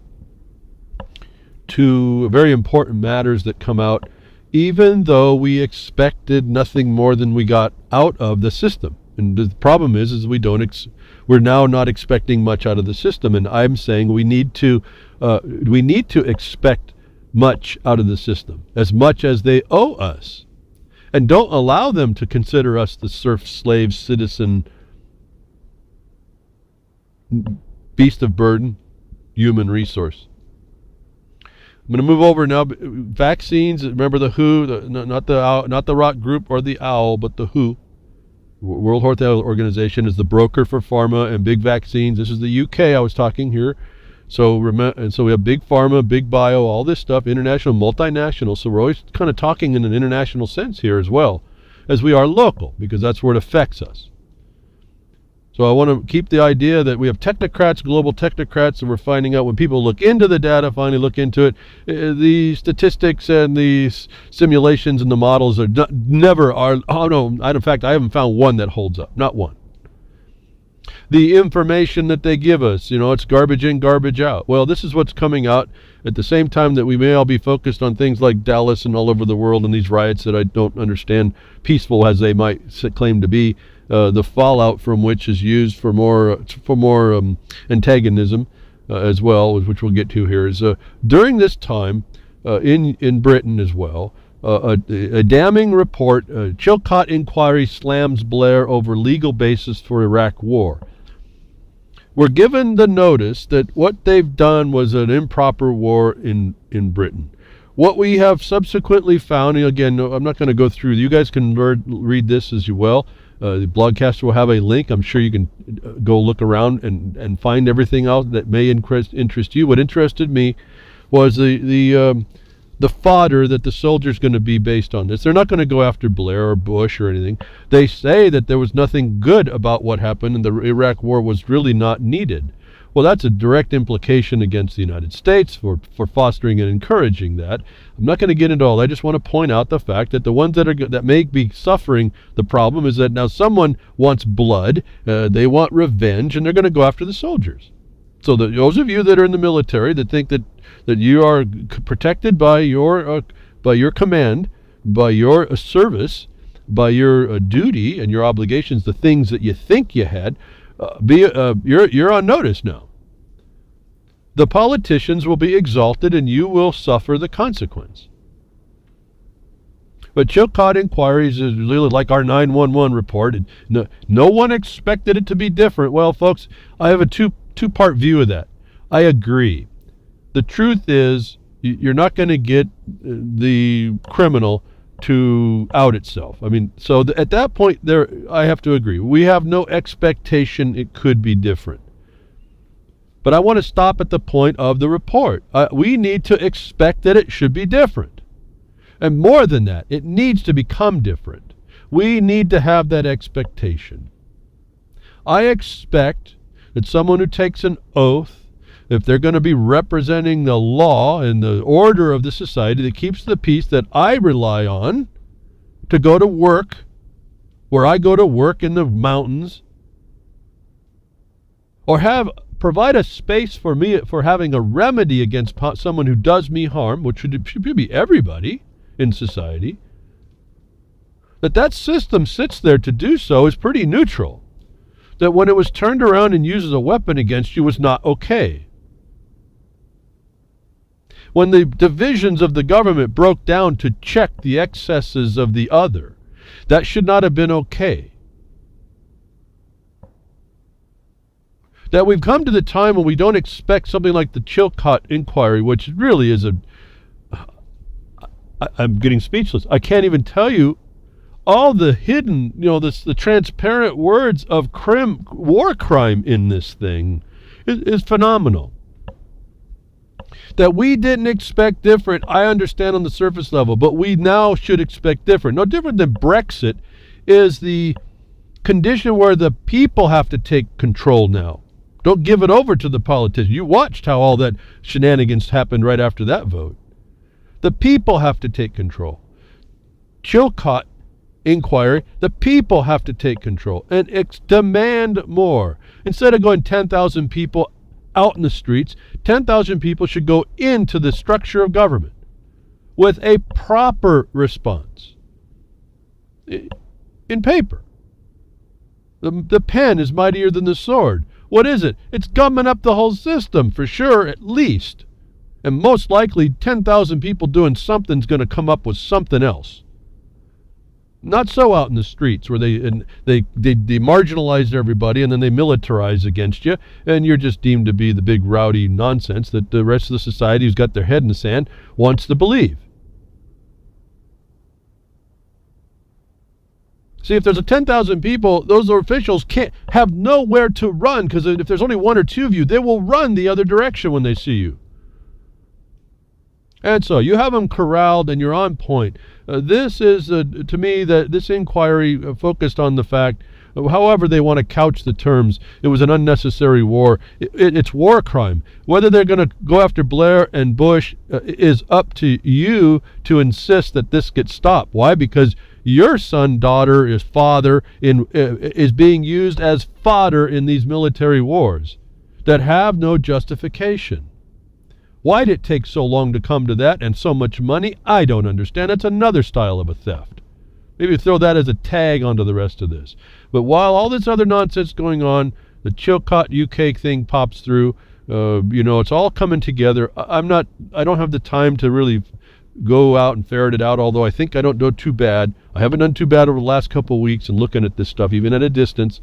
to very important matters that come out, even though we expected nothing more than we got out of the system. And the problem is we're now not expecting much out of the system. And I'm saying we need to expect much out of the system, as much as they owe us. And don't allow them to consider us the serf, slave, citizen, beast of burden, human resource. I'm going to move over now. Vaccines. Remember the WHO, not the rock group or the OWL, but the WHO, World Health Organization, is the broker for pharma and big vaccines. This is the UK I was talking here. So we have big pharma, big bio, all this stuff, international, multinational. So we're always kind of talking in an international sense here as well as we are local, because that's where it affects us. So I want to keep the idea that we have technocrats, global technocrats, and we're finding out when people look into the data, finally look into it, the statistics and the simulations and the models in fact, I haven't found one that holds up, not one. The information that they give us, it's garbage in, garbage out. Well, this is what's coming out at the same time that we may all be focused on things like Dallas and all over the world and these riots that I don't understand, peaceful as they might claim to be. The fallout from which is used for more antagonism as well, which we'll get to here, is during this time in Britain as well, a damning report, Chilcot inquiry slams Blair over legal basis for Iraq war. We're given the notice that what they've done was an improper war in Britain. What we have subsequently found, again, I'm not going to go through, you guys can read this as you will. The blogcaster will have a link. I'm sure you can go look around and find everything else that may interest you. What interested me was the fodder that the soldier's going to be based on this. They're not going to go after Blair or Bush or anything. They say that there was nothing good about what happened and the Iraq war was really not needed. Well, that's a direct implication against the United States for fostering and encouraging that. I'm not going to get into all that. I just want to point out the fact that the ones that may be suffering the problem is that now someone wants blood, they want revenge, and they're going to go after the soldiers. So those of you that are in the military that think that you are protected by your command, by your service, by your duty and your obligations, the things that you think you had, you're on notice now. The politicians will be exalted and you will suffer the consequence. But Chilcot inquiries is really like our 911 report. No one expected it to be different. Well, folks, I have a two-part view of that. I agree. The truth is, you're not going to get the criminal to out itself. I mean, so at that point there, I have to agree. We have no expectation it could be different. But I want to stop at the point of the report. We need to expect that it should be different. And more than that, it needs to become different. We need to have that expectation. I expect that someone who takes an oath, if they're going to be representing the law and the order of the society that keeps the peace that I rely on to go to work, where I go to work in the mountains, or provide a space for me for having a remedy against someone who does me harm, which should be everybody in society, that system sits there to do so is pretty neutral. That when it was turned around and used as a weapon against you was not okay. When the divisions of the government broke down to check the excesses of the other, that should not have been okay. That we've come to the time when we don't expect something like the Chilcot inquiry, which really is I'm getting speechless. I can't even tell you all the hidden, the transparent words of war crime in this thing is phenomenal. That we didn't expect different, I understand on the surface level, but we now should expect different. No different than Brexit is the condition where the people have to take control now. Don't give it over to the politicians. You watched how all that shenanigans happened right after that vote. The people have to take control. Chilcot inquiry, the people have to take control and demand more. Instead of going 10,000 people out in the streets, 10,000 people should go into the structure of government with a proper response. In paper. The pen is mightier than the sword. What is it? It's gumming up the whole system, for sure, at least. And most likely, 10,000 people doing something's going to come up with something else. Not so out in the streets where they marginalize everybody and then they militarize against you, and you're just deemed to be the big rowdy nonsense that the rest of the society who's got their head in the sand wants to believe. See, if there's 10,000 people, those officials can't have nowhere to run, because if there's only one or two of you, they will run the other direction when they see you. And so you have them corralled and you're on point. This is, to me, that this inquiry focused on the fact, however they want to couch the terms, it was an unnecessary war. It's war crime. Whether they're going to go after Blair and Bush is up to you to insist that this gets stopped. Why? Because your son, daughter, is father is being used as fodder in these military wars that have no justification. Why did it take so long to come to that and so much money? I don't understand. It's another style of a theft. Maybe throw that as a tag onto the rest of this. But while all this other nonsense going on, the Chilcot UK thing pops through. It's all coming together. I don't have the time to really go out and ferret it out, although I think I don't do too bad. I haven't done too bad over the last couple of weeks and looking at this stuff, even at a distance,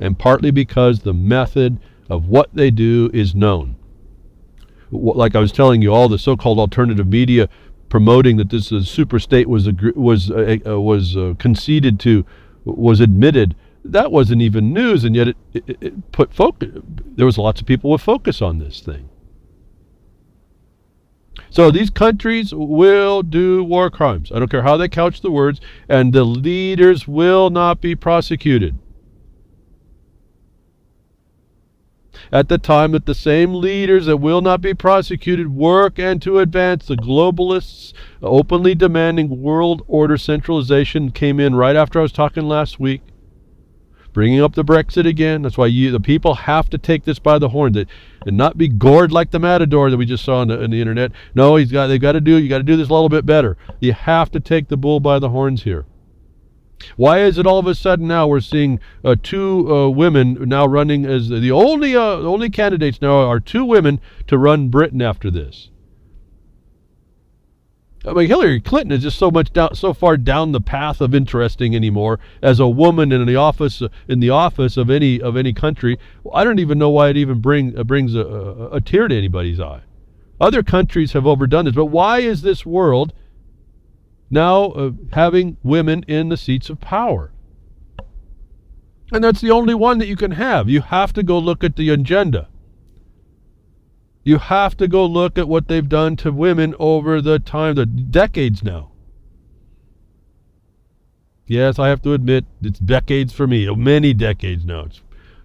and partly because the method of what they do is known. Like I was telling you, all the so-called alternative media promoting that this super state was conceded to, was admitted. That wasn't even news, and yet it put focus. There was lots of people with focus on this thing. So these countries will do war crimes. I don't care how they couch the words, and the leaders will not be prosecuted. At the time that the same leaders that will not be prosecuted work and to advance the globalists openly demanding world order centralization came in right after I was talking last week, bringing up the Brexit again. That's why the people have to take this by the horn and not be gored like the matador that we just saw on the internet. No, you got to do this a little bit better. You have to take the bull by the horns here. Why is it all of a sudden now we're seeing two women now running as the only candidates now are two women to run Britain after this? I mean, Hillary Clinton is just so far down the path of interesting anymore as a woman in the office of any country. I don't even know why it even brings a tear to anybody's eye. Other countries have overdone this, but why is this world now having women in the seats of power. And that's the only one that you can have. You have to go look at the agenda. You have to go look at what they've done to women over the time, the decades now. Yes, I have to admit, it's decades for me, many decades now. It's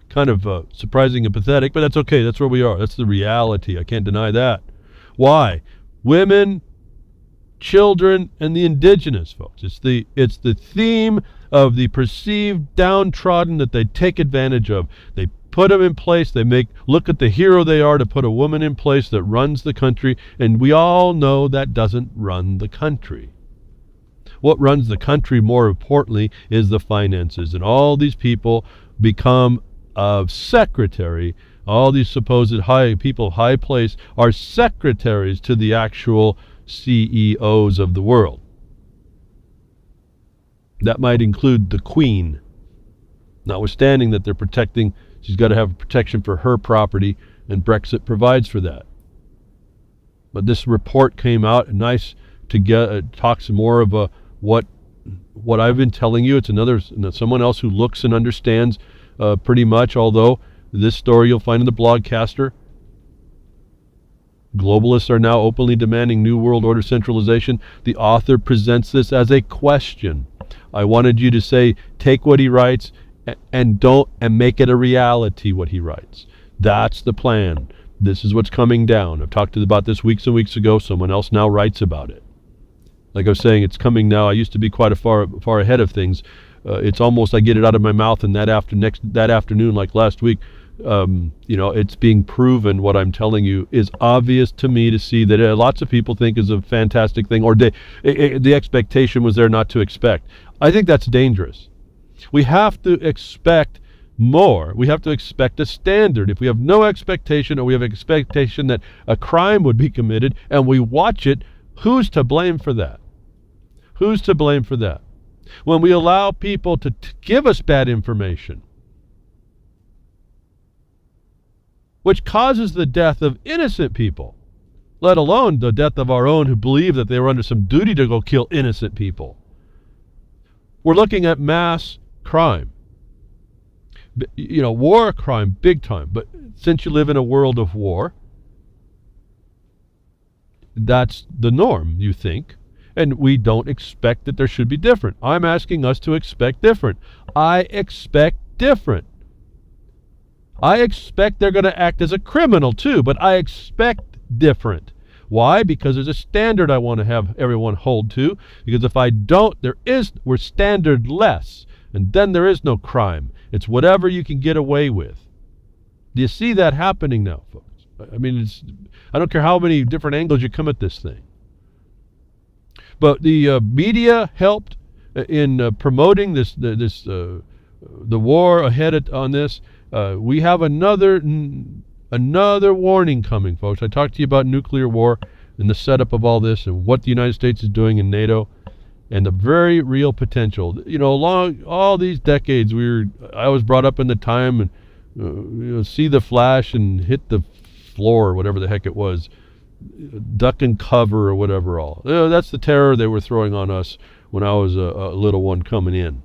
kind of surprising and pathetic, but that's okay. That's where we are. That's the reality. I can't deny that. Why? Women, children, and the indigenous folks. It's the theme of the perceived downtrodden that they take advantage of. They put them in place. They look at the hero they are to put a woman in place that runs the country, and we all know that doesn't run the country. What runs the country, more importantly, is the finances, and all these people become secretary. All these supposed high place are secretaries to the actual CEOs of the world. That might include the Queen, notwithstanding that they're protecting. She's got to have protection for her property, and Brexit provides for that. But this report came out, nice to get talk some more of what I've been telling you. It's someone else who looks and understands pretty much, although this story you'll find in the Blogcaster. Globalists are now openly demanding New World Order centralization. The author presents this as a question. I wanted you to say, take what he writes and make it a reality what he writes. That's the plan. This is what's coming down. I've talked about this weeks and weeks ago. Someone else now writes about it. Like I was saying, it's coming now. I used to be quite far ahead of things. It's almost I get it out of my mouth, and that afternoon, like last week, it's being proven. What I'm telling you is obvious to me to see that lots of people think is a fantastic thing, or the expectation was there not to expect. I think that's dangerous. We have to expect more. We have to expect a standard. If we have no expectation, or we have expectation that a crime would be committed, and we watch it, who's to blame for that? Who's to blame for that? When we allow people to give us bad information, which causes the death of innocent people, let alone the death of our own who believe that they were under some duty to go kill innocent people. We're looking at mass crime. War crime, big time. But since you live in a world of war, that's the norm, you think. And we don't expect that there should be different. I'm asking us to expect different. I expect different. I expect they're going to act as a criminal too, but I expect different. Why? Because there's a standard I want to have everyone hold to. Because if I don't, we're standardless. And then there is no crime. It's whatever you can get away with. Do you see that happening now, folks? I mean, I don't care how many different angles you come at this thing. But the media helped in promoting the war ahead on this. We have another warning coming, folks. I talked to you about nuclear war and the setup of all this and what the United States is doing in NATO and the very real potential. Along all these decades, I was brought up in the time and see the flash and hit the floor or whatever the heck it was, duck and cover or whatever all. That's the terror they were throwing on us when I was a little one coming in.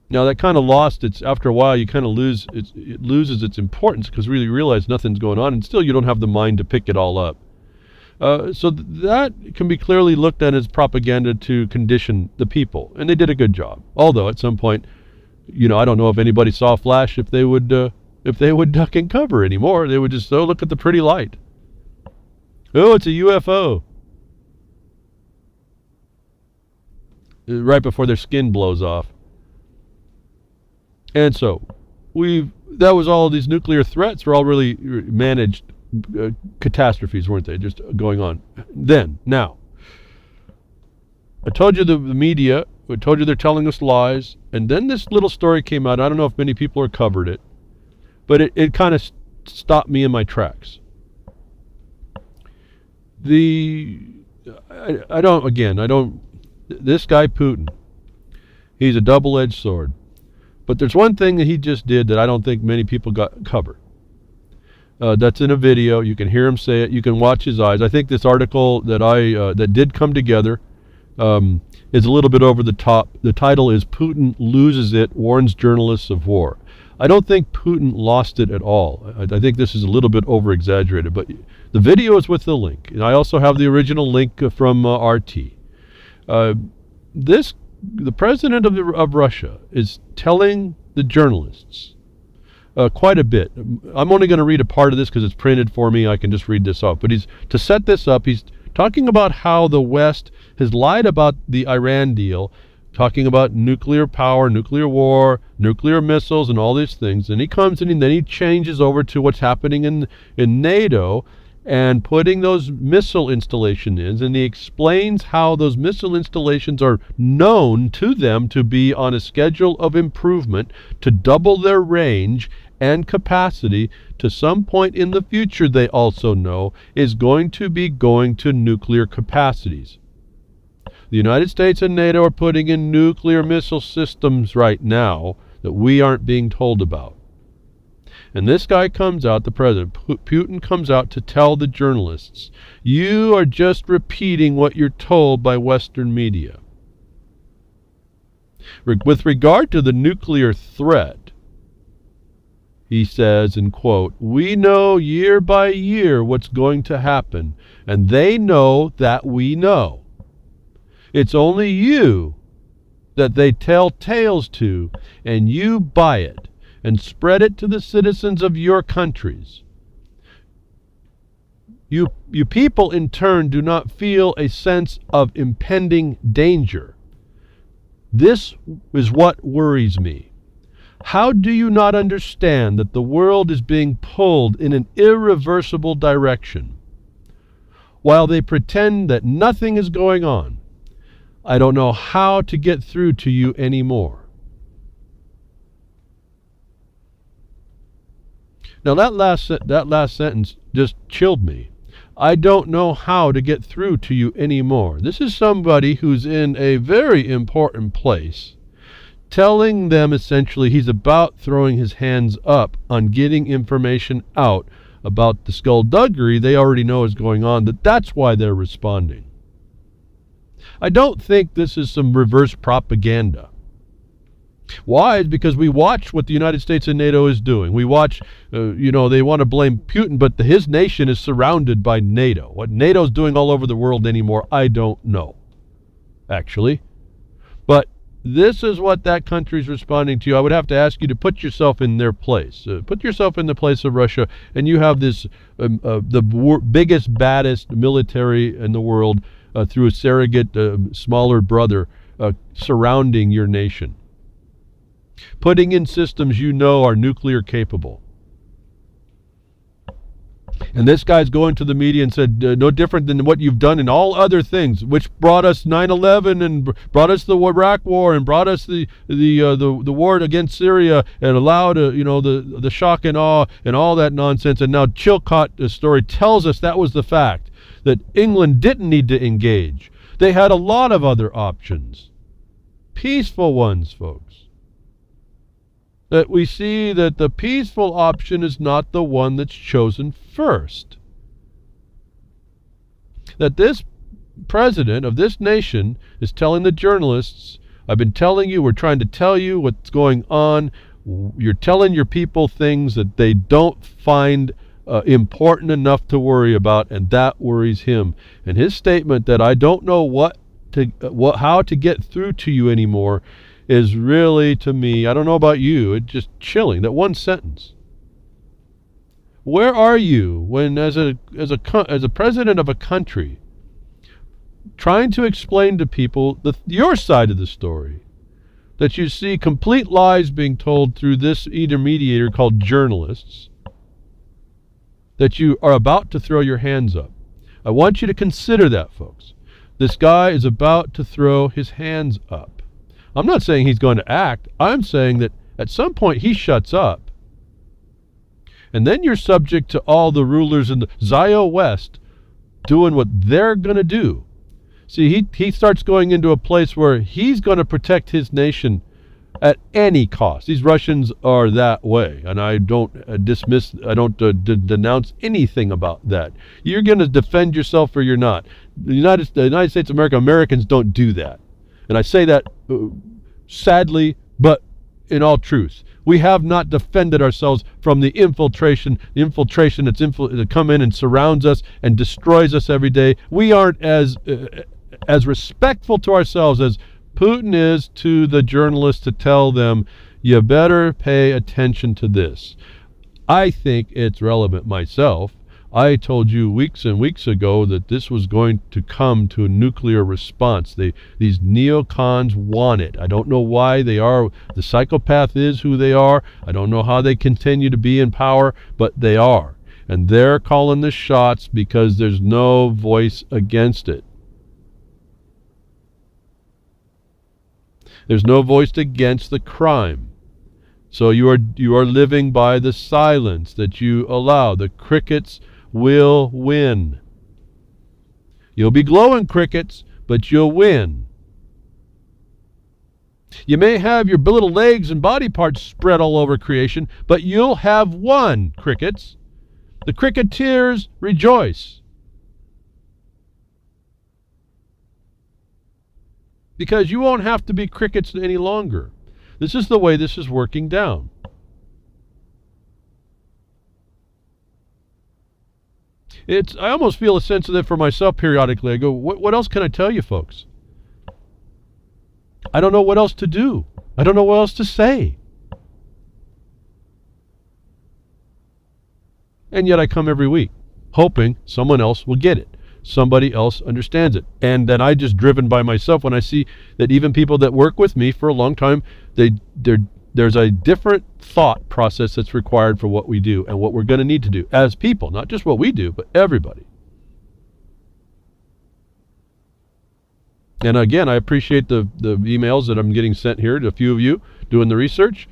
Now that kind of lost after a while you kind of it loses its importance because really you realize nothing's going on and still you don't have the mind to pick it all up. So that can be clearly looked at as propaganda to condition the people, and they did a good job. Although at some point, I don't know if anybody saw a flash if they would duck and cover anymore. They would just look at the pretty light. Oh, it's a UFO. Right before their skin blows off. And so that was all these nuclear threats were all really managed catastrophes, weren't they? Just going on. Now, I told you the media, I told you they're telling us lies, and then this little story came out. I don't know if many people have covered it, but it kind of stopped me in my tracks. This guy Putin, he's a double-edged sword. But there's one thing that he just did that I don't think many people got covered. That's in a video. You can hear him say it. You can watch his eyes. I think this article that that did come together is a little bit over the top. The title is "Putin Loses It, Warns Journalists of War." I don't think Putin lost it at all. I think this is a little bit over-exaggerated, but the video is with the link. And I also have the original link from RT. The president of Russia is telling the journalists quite a bit. I'm only going to read a part of this because it's printed for me. I can just read this off. But to set this up, he's talking about how the West has lied about the Iran deal, talking about nuclear power, nuclear war, nuclear missiles, and all these things. And he comes in and then he changes over to what's happening in NATO and putting those missile installations in. And he explains how those missile installations are known to them to be on a schedule of improvement to double their range and capacity to some point in the future, they also know, is going to be going to nuclear capacities. The United States and NATO are putting in nuclear missile systems right now that we aren't being told about. And this guy comes out, the president, Putin comes out to tell the journalists, you are just repeating what you're told by Western media. With regard to the nuclear threat, he says, and quote, we know year by year what's going to happen, and they know that we know. It's only you that they tell tales to, and you buy it and spread it to the citizens of your countries. You people in turn do not feel a sense of impending danger. This is what worries me. How do you not understand that the world is being pulled in an irreversible direction? While they pretend that nothing is going on, I don't know how to get through to you anymore. Now that last sentence just chilled me. I don't know how to get through to you anymore. This is somebody who's in a very important place, telling them essentially he's about throwing his hands up on getting information out about the skullduggery they already know is going on, that's why they're responding. I don't think this is some reverse propaganda. Why? Because we watch what the United States and NATO is doing. We watch, they want to blame Putin, but his nation is surrounded by NATO. What NATO's doing all over the world anymore, I don't know, actually. But this is what that country's responding to. I would have to ask you to put yourself in their place. Put yourself in the place of Russia, and you have this, biggest, baddest military in the world through a surrogate, smaller brother surrounding your nation. Putting in systems you know are nuclear capable. And this guy's going to the media and said, no different than what you've done in all other things, which brought us 9/11 and brought us the Iraq War and brought us the war against Syria and allowed the shock and awe and all that nonsense. And now Chilcot's story tells us that was the fact, that England didn't need to engage. They had a lot of other options, peaceful ones, folks. That we see that the peaceful option is not the one that's chosen first. That this president of this nation is telling the journalists, I've been telling you, we're trying to tell you what's going on. You're telling your people things that they don't find important enough to worry about, and that worries him. And his statement that I don't know how to get through to you anymore is really, to me, I don't know about you, it's just chilling. That one sentence. Where are you when, as a president of a country, trying to explain to people your side of the story, that you see complete lies being told through this intermediator called journalists, that you are about to throw your hands up? I want you to consider that, folks. This guy is about to throw his hands up. I'm not saying he's going to act. I'm saying that at some point he shuts up. And then you're subject to all the rulers in the Zio West doing what they're going to do. See, he starts going into a place where he's going to protect his nation at any cost. These Russians are that way, and I don't denounce anything about that. You're going to defend yourself or you're not. The United States of America, Americans don't do that. And I say that sadly, but in all truth. We have not defended ourselves from the infiltration that's that come in and surrounds us and destroys us every day. We aren't as respectful to ourselves as Putin is to the journalists to tell them, you better pay attention to this. I think it's relevant myself. I told you weeks and weeks ago that this was going to come to a nuclear response. These neocons want it. I don't know why they are. The psychopath is who they are. I don't know how they continue to be in power, but they are. And they're calling the shots because there's no voice against it. There's no voice against the crime. So you are living by the silence that you allow. The crickets will win. You'll be glowing crickets, but you'll win. You may have your little legs and body parts spread all over creation, but you'll have won, crickets. The cricketers rejoice. Because you won't have to be crickets any longer. This is the way this is working down. I almost feel a sense of that for myself periodically. I go, what else can I tell you folks? I don't know what else to do. I don't know what else to say. And yet I come every week, hoping someone else will get it. Somebody else understands it. And then I just driven by myself when I see that even people that work with me for a long time, there's a different thought process that's required for what we do and what we're going to need to do as people, not just what we do, but everybody. And again, I appreciate the emails that I'm getting sent here to a few of you doing the research,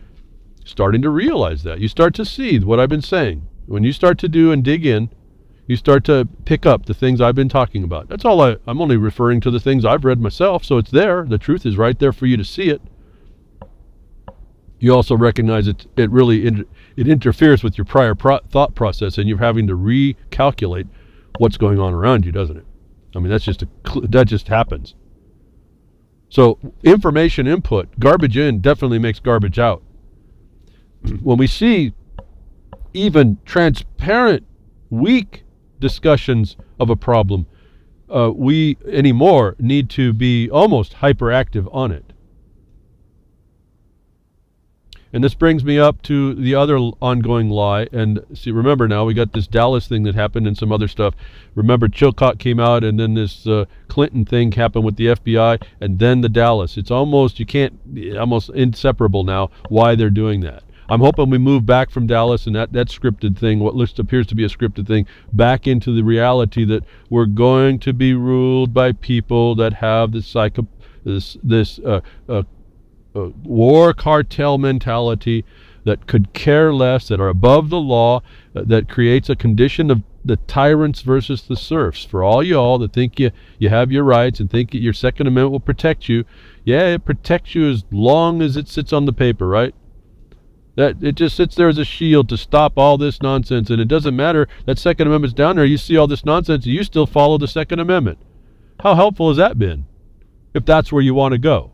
starting to realize that. You start to see what I've been saying. When you start to do and dig in, you start to pick up the things I've been talking about. That's all I'm only referring to the things I've read myself, so it's there. The truth is right there for you to see it. You also recognize it really it interferes with your prior thought process, and you're having to recalculate what's going on around you, doesn't it? I mean, that just happens. So information input, garbage in definitely makes garbage out. When we see even transparent, weak discussions of a problem, we anymore need to be almost hyperactive on it. And this brings me up to the other ongoing lie. And see, remember now, we got this Dallas thing that happened and some other stuff. Remember, Chilcott came out, and then this Clinton thing happened with the FBI, and then the Dallas. It's almost inseparable now why they're doing that. I'm hoping we move back from Dallas and that scripted thing, what appears to be a scripted thing, back into the reality that we're going to be ruled by people that have this war cartel mentality, that could care less, that are above the law, that creates a condition of the tyrants versus the serfs. For all y'all that think you have your rights and think your Second Amendment will protect you, yeah, it protects you as long as it sits on the paper, right? That it just sits there as a shield to stop all this nonsense, and it doesn't matter that Second Amendment's down there. You see all this nonsense, and you still follow the Second Amendment. How helpful has that been, if that's where you want to go?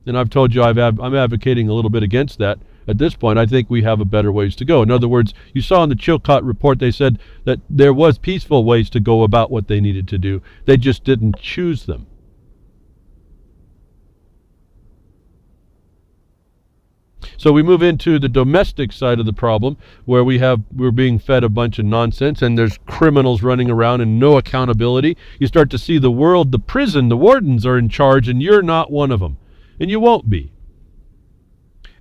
And I've told you I'm advocating a little bit against that. At this point, I think we have a better ways to go. In other words, you saw in the Chilcott report, they said that there was peaceful ways to go about what they needed to do. They just didn't choose them. So we move into the domestic side of the problem, where we're being fed a bunch of nonsense, and there's criminals running around and no accountability. You start to see the world, the prison, the wardens are in charge, and you're not one of them. And you won't be.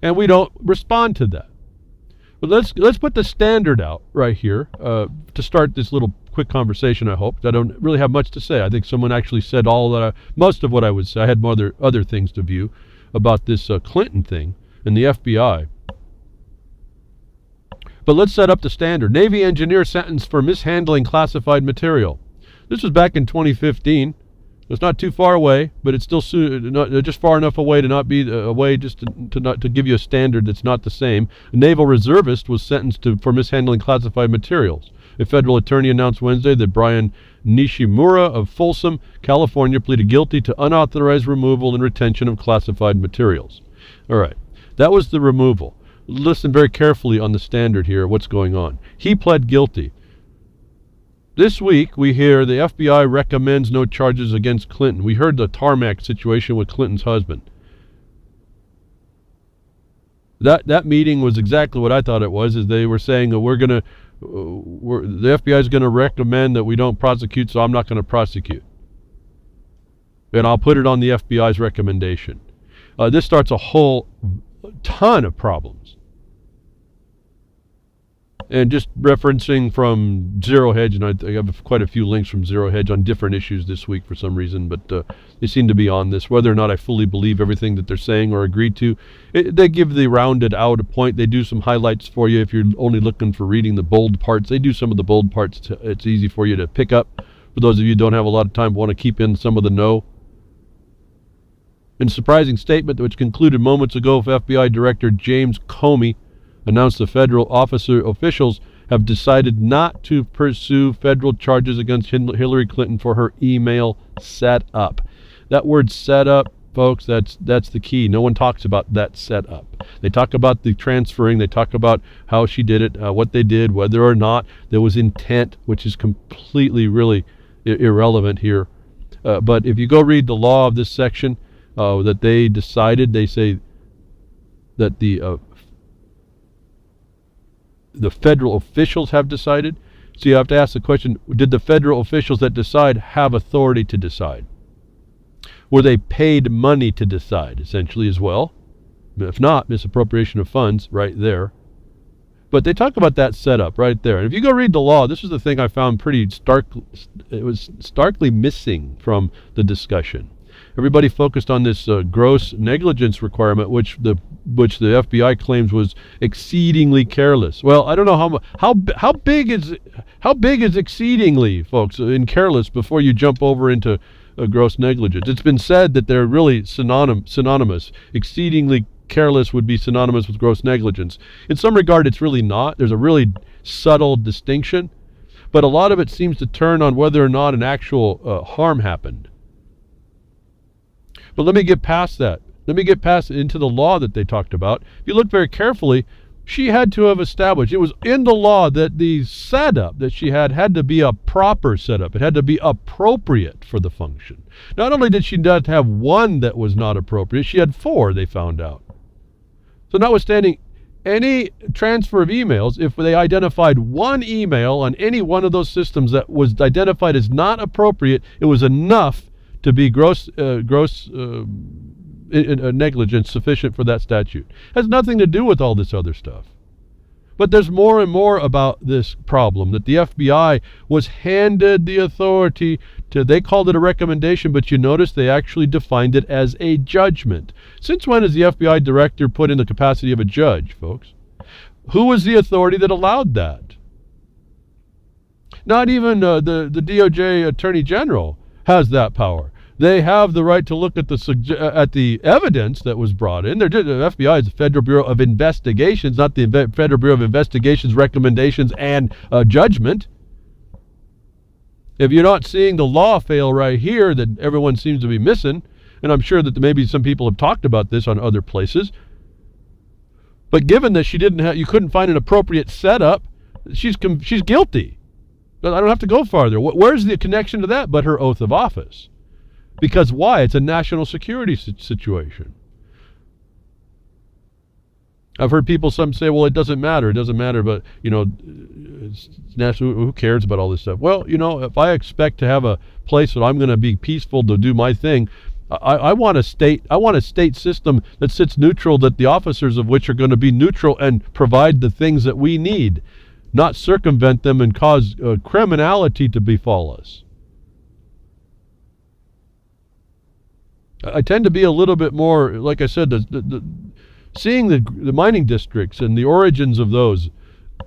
And we don't respond to that. But let's put the standard out right here to start this little quick conversation, I hope. I don't really have much to say. I think someone actually said most of what I would say. I had other things to view about this Clinton thing and the FBI. But let's set up the standard. Navy engineer sentenced for mishandling classified material. This was back in 2015. It's not too far away, but it's still just far enough away to not be away, just to give you a standard that's not the same. A naval reservist was sentenced for mishandling classified materials. A federal attorney announced Wednesday that Brian Nishimura of Folsom, California, pleaded guilty to unauthorized removal and retention of classified materials. All right, that was the removal. Listen very carefully on the standard here, what's going on. He pled guilty. This week, we hear the FBI recommends no charges against Clinton. We heard the tarmac situation with Clinton's husband. That meeting was exactly what I thought it was, is they were saying that the FBI is going to recommend that we don't prosecute, so I'm not going to prosecute. And I'll put it on the FBI's recommendation. This starts a whole ton of problems. And just referencing from Zero Hedge, and I have quite a few links from Zero Hedge on different issues this week for some reason, but they seem to be on this. Whether or not I fully believe everything that they're saying or agree to, they give the rounded out point. They do some highlights for you if you're only looking for reading the bold parts. They do some of the bold parts. It's easy for you to pick up. For those of you who don't have a lot of time, want to keep in some of the know. In a surprising statement which concluded moments ago, FBI Director James Comey announced the federal officials have decided not to pursue federal charges against Hillary Clinton for her email setup. That word setup, folks, that's the key. No one talks about that setup. They talk about the transferring. They talk about how she did it, what they did, whether or not there was intent, which is completely really irrelevant here. But if you go read the law of this section that they decided, they say that the federal officials have decided. So you have to ask the question, did the federal officials that decide have authority to decide? Were they paid money to decide, essentially, as well? If not, misappropriation of funds right there. But they talk about that setup right there. And if you go read the law, this is the thing I found pretty starkly missing from the discussion. Everybody focused on this gross negligence requirement, which the FBI claims was exceedingly careless. Well, I don't know how big is exceedingly, folks, in careless before you jump over into gross negligence. It's been said that they're really synonymous. Exceedingly careless would be synonymous with gross negligence. In some regard, it's really not. There's a really subtle distinction, but a lot of it seems to turn on whether or not an actual harm happened. But let me get past that. Let me get past into the law that they talked about. If you look very carefully, she had to have established, it was in the law that the setup that she had to be a proper setup. It had to be appropriate for the function. Not only did she not have one that was not appropriate, she had 4, they found out. So notwithstanding any transfer of emails, if they identified one email on any one of those systems that was identified as not appropriate, it was enough to be gross negligence sufficient for that statute. Has nothing to do with all this other stuff. But there's more and more about this problem, that the FBI was handed the authority to, they called it a recommendation, but you notice they actually defined it as a judgment. Since when is the FBI director put in the capacity of a judge, folks? Who was the authority that allowed that? Not even the DOJ Attorney General has that power. They have the right to look at the evidence that was brought in. The FBI is the Federal Bureau of Investigations, not the Federal Bureau of Investigations recommendations and judgment. If you're not seeing the law fail right here that everyone seems to be missing, and I'm sure that maybe some people have talked about this on other places, but given that you couldn't find an appropriate setup, she's guilty. I don't have to go farther. Where's the connection to that but her oath of office? Because why? It's a national security situation. I've heard some say, well, it doesn't matter, but, it's national, who cares about all this stuff? Well, if I expect to have a place that I'm going to be peaceful to do my thing, I want a state system that sits neutral, that the officers of which are going to be neutral and provide the things that we need, not circumvent them and cause criminality to befall us. I tend to be a little bit more, like I said, seeing the mining districts and the origins of those,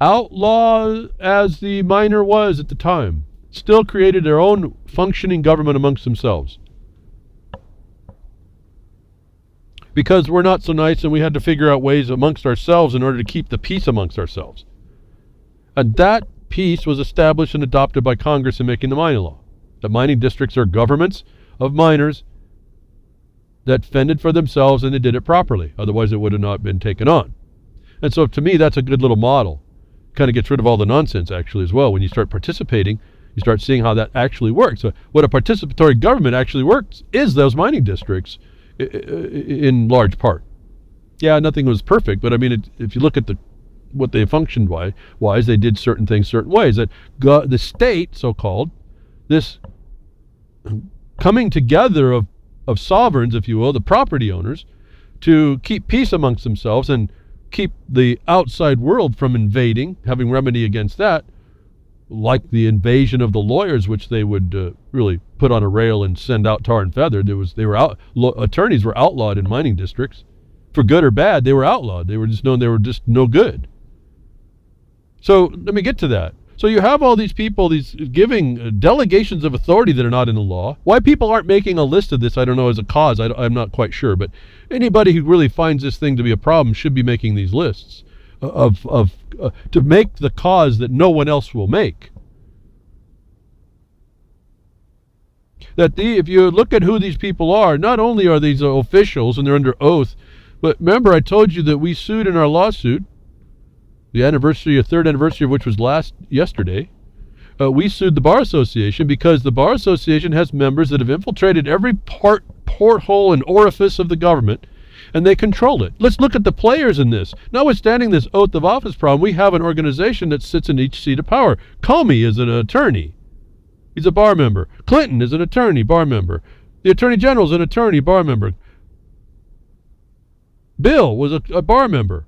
outlaw as the miner was at the time, still created their own functioning government amongst themselves. because we're not so nice and we had to figure out ways amongst ourselves in order to keep the peace amongst ourselves. And that peace was established and adopted by Congress in making the mining law. The mining districts are governments of miners that fended for themselves, and they did it properly. Otherwise, it would have not been taken on. And so to me, that's a good little model. Kind of gets rid of all the nonsense, actually, as well. When you start participating, you start seeing how that actually works. So what a participatory government actually works is those mining districts in large part. Yeah, nothing was perfect, but I mean, if you look at what they functioned wise, they did certain things certain ways. That the state, so-called, this coming together of sovereigns, if you will, the property owners, to keep peace amongst themselves and keep the outside world from invading, having remedy against that, like the invasion of the lawyers, which they would really put on a rail and send out tar and feather. Attorneys were outlawed in mining districts. For good or bad, they were outlawed. They were just known they were just no good. So let me get to that. So you have all these people, these giving delegations of authority that are not in the law. Why people aren't making a list of this, I don't know, as a cause. I'm not quite sure. But anybody who really finds this thing to be a problem should be making these lists to make the cause that no one else will make. If you look at who these people are, not only are these officials and they're under oath, but remember I told you that we sued in our lawsuit, the third anniversary of which was yesterday. We sued the Bar Association because the Bar Association has members that have infiltrated every porthole and orifice of the government, and they control it. Let's look at the players in this. Notwithstanding this oath of office problem, we have an organization that sits in each seat of power. Comey is an attorney. He's a bar member. Clinton is an attorney, bar member. The Attorney General is an attorney, bar member. Bill was a bar member.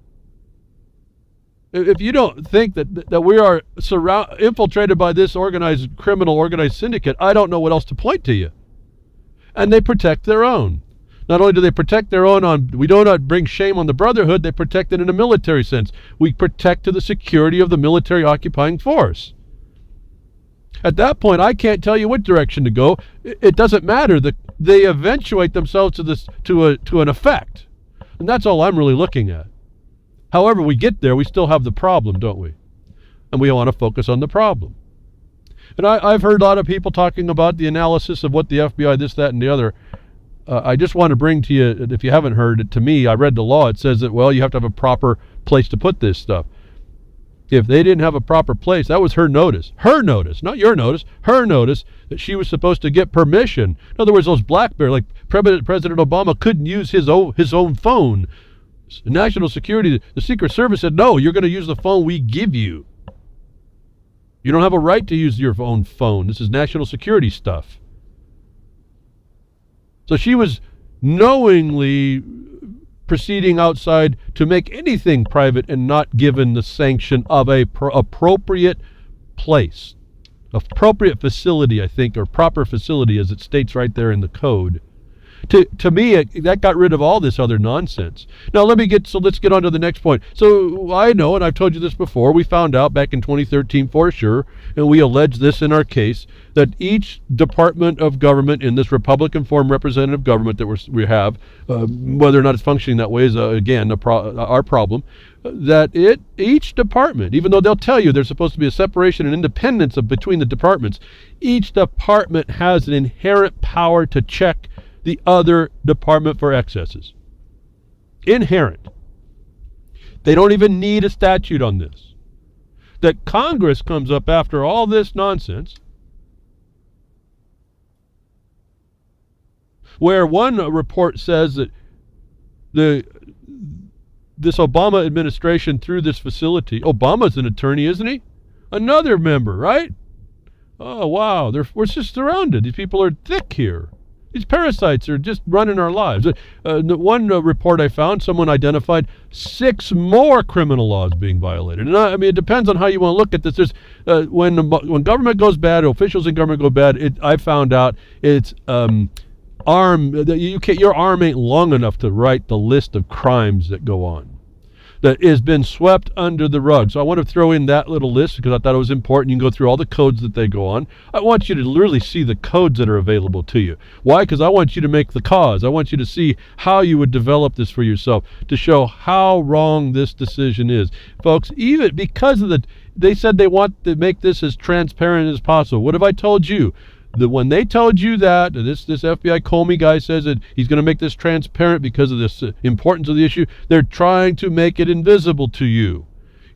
If you don't think that we are infiltrated by this organized syndicate, I don't know what else to point to you. And they protect their own. Not only do they protect their own we do not bring shame on the brotherhood, they protect it in a military sense. We protect to the security of the military occupying force. At that point, I can't tell you what direction to go. It doesn't matter. They eventuate themselves to an effect. And that's all I'm really looking at. However we get there, we still have the problem, don't we? And we want to focus on the problem. And I've heard a lot of people talking about the analysis of what the FBI, this, that, and the other. I just want to bring to you, if you haven't heard it, to me, I read the law. It says that, well, you have to have a proper place to put this stuff. If they didn't have a proper place, that was her notice, not your notice, her notice that she was supposed to get permission. In other words, those BlackBerry, like President Obama couldn't use his own phone. National Security, the Secret Service said, no, you're going to use the phone we give you. You don't have a right to use your own phone. This is national security stuff. So she was knowingly proceeding outside to make anything private and not given the sanction of a appropriate place, appropriate facility, I think, or proper facility as it states right there in the code. To me, that got rid of all this other nonsense. Now let's get on to the next point. So I know, and I've told you this before, we found out back in 2013 for sure, and we alleged this in our case, that each department of government in this Republican form representative government that we have, whether or not it's functioning that way is, again, our problem, that each department, even though they'll tell you there's supposed to be a separation and independence between the departments, each department has an inherent power to check the other department for excesses. Inherent. They don't even need a statute on this. That Congress comes up after all this nonsense, where one report says that this Obama administration through this facility, Obama's an attorney, isn't he? Another member, right? Oh, wow, we're just surrounded. These people are thick here. These parasites are just running our lives. One report I found, someone identified 6 more criminal laws being violated. And I mean, it depends on how you want to look at this. There's when government goes bad, officials in government go bad. I found out it's your arm ain't long enough to write the list of crimes that go on. that has been swept under the rug. So I want to throw in that little list because I thought it was important. You can go through all the codes that they go on. I want you to really see the codes that are available to you. Why? Because I want you to make the cause. I want you to see how you would develop this for yourself to show how wrong this decision is. Folks, even because of they said they want to make this as transparent as possible. What have I told you? That when they told you that, this FBI Comey guy says that he's going to make this transparent because of this importance of the issue, they're trying to make it invisible to you.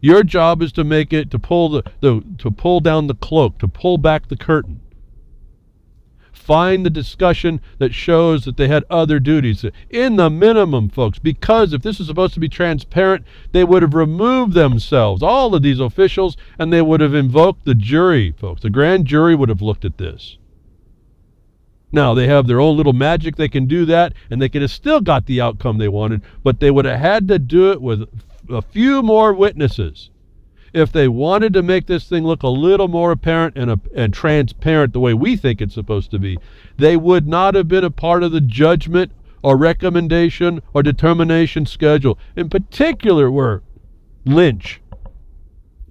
Your job is to make it, to pull pull down the cloak, to pull back the curtain. Find the discussion that shows that they had other duties. In the minimum, folks, because if this is supposed to be transparent, they would have removed themselves, all of these officials, and they would have invoked the jury, folks. The grand jury would have looked at this. Now, they have their own little magic. They can do that, and they could have still got the outcome they wanted, but they would have had to do it with a few more witnesses. If they wanted to make this thing look a little more apparent and transparent the way we think it's supposed to be, they would not have been a part of the judgment or recommendation or determination schedule. In particular, where Lynch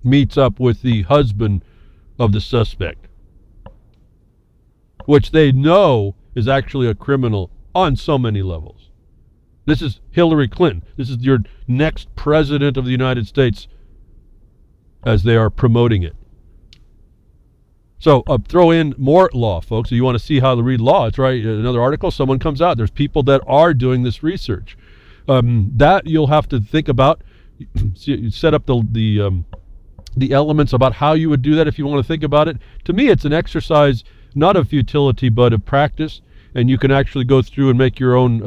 meets up with the husband of the suspect, which they know is actually a criminal on so many levels. This is Hillary Clinton. This is your next president of the United States as they are promoting it. So throw in more law, folks. If you want to see how to read law, it's right. Another article, someone comes out. There's people that are doing this research. That you'll have to think about. Set up the elements about how you would do that if you want to think about it. To me, it's an exercise not of futility but of practice, and you can actually go through and make your own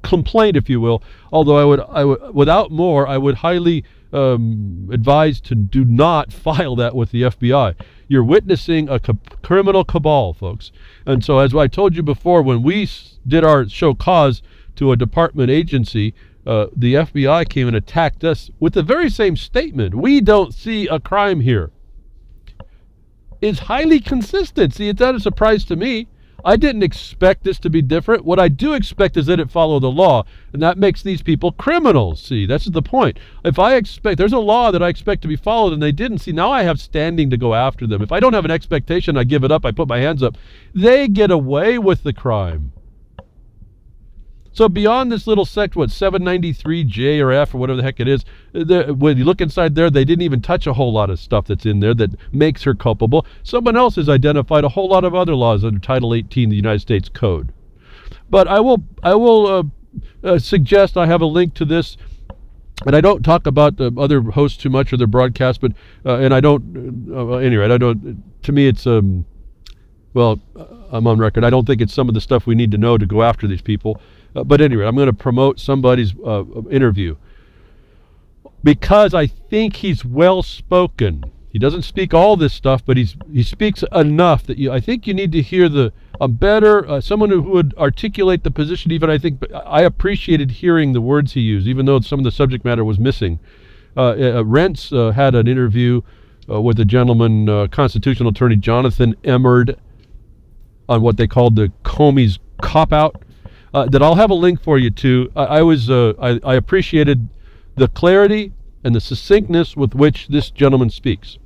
complaint, if you will. Although I would without more, I would highly advise to do not file that with the FBI. You're witnessing a criminal cabal, folks. And so, as I told you before, when we did our show cause to a department agency, the FBI came and attacked us with the very same statement. We don't see a crime here. It's highly consistent. See, it's not a surprise to me. I didn't expect this to be different. What I do expect is that it follow the law, and that makes these people criminals. See, that's the point. If I expect, there's a law that I expect to be followed, and they didn't. See, now I have standing to go after them. If I don't have an expectation, I give it up, I put my hands up. They get away with the crime. So beyond this little sect, 793J or F or whatever the heck it is, when you look inside there, they didn't even touch a whole lot of stuff that's in there that makes her culpable. Someone else has identified a whole lot of other laws under Title 18 of the United States Code. But I will suggest I have a link to this, and I don't talk about the other hosts too much or their broadcasts, but and I don't. Anyway, I don't. To me, it's well, I'm on record. I don't think it's some of the stuff we need to know to go after these people. But anyway, I'm going to promote somebody's interview because I think he's well-spoken. He doesn't speak all this stuff, but he speaks enough that I think you need to hear a better someone who would articulate the position. Even I appreciated hearing the words he used, even though some of the subject matter was missing. Rents had an interview with a gentleman, constitutional attorney Jonathan Emmerd, on what they called the Comey's cop-out. That I'll have a link for you to. I appreciated the clarity and the succinctness with which this gentleman speaks.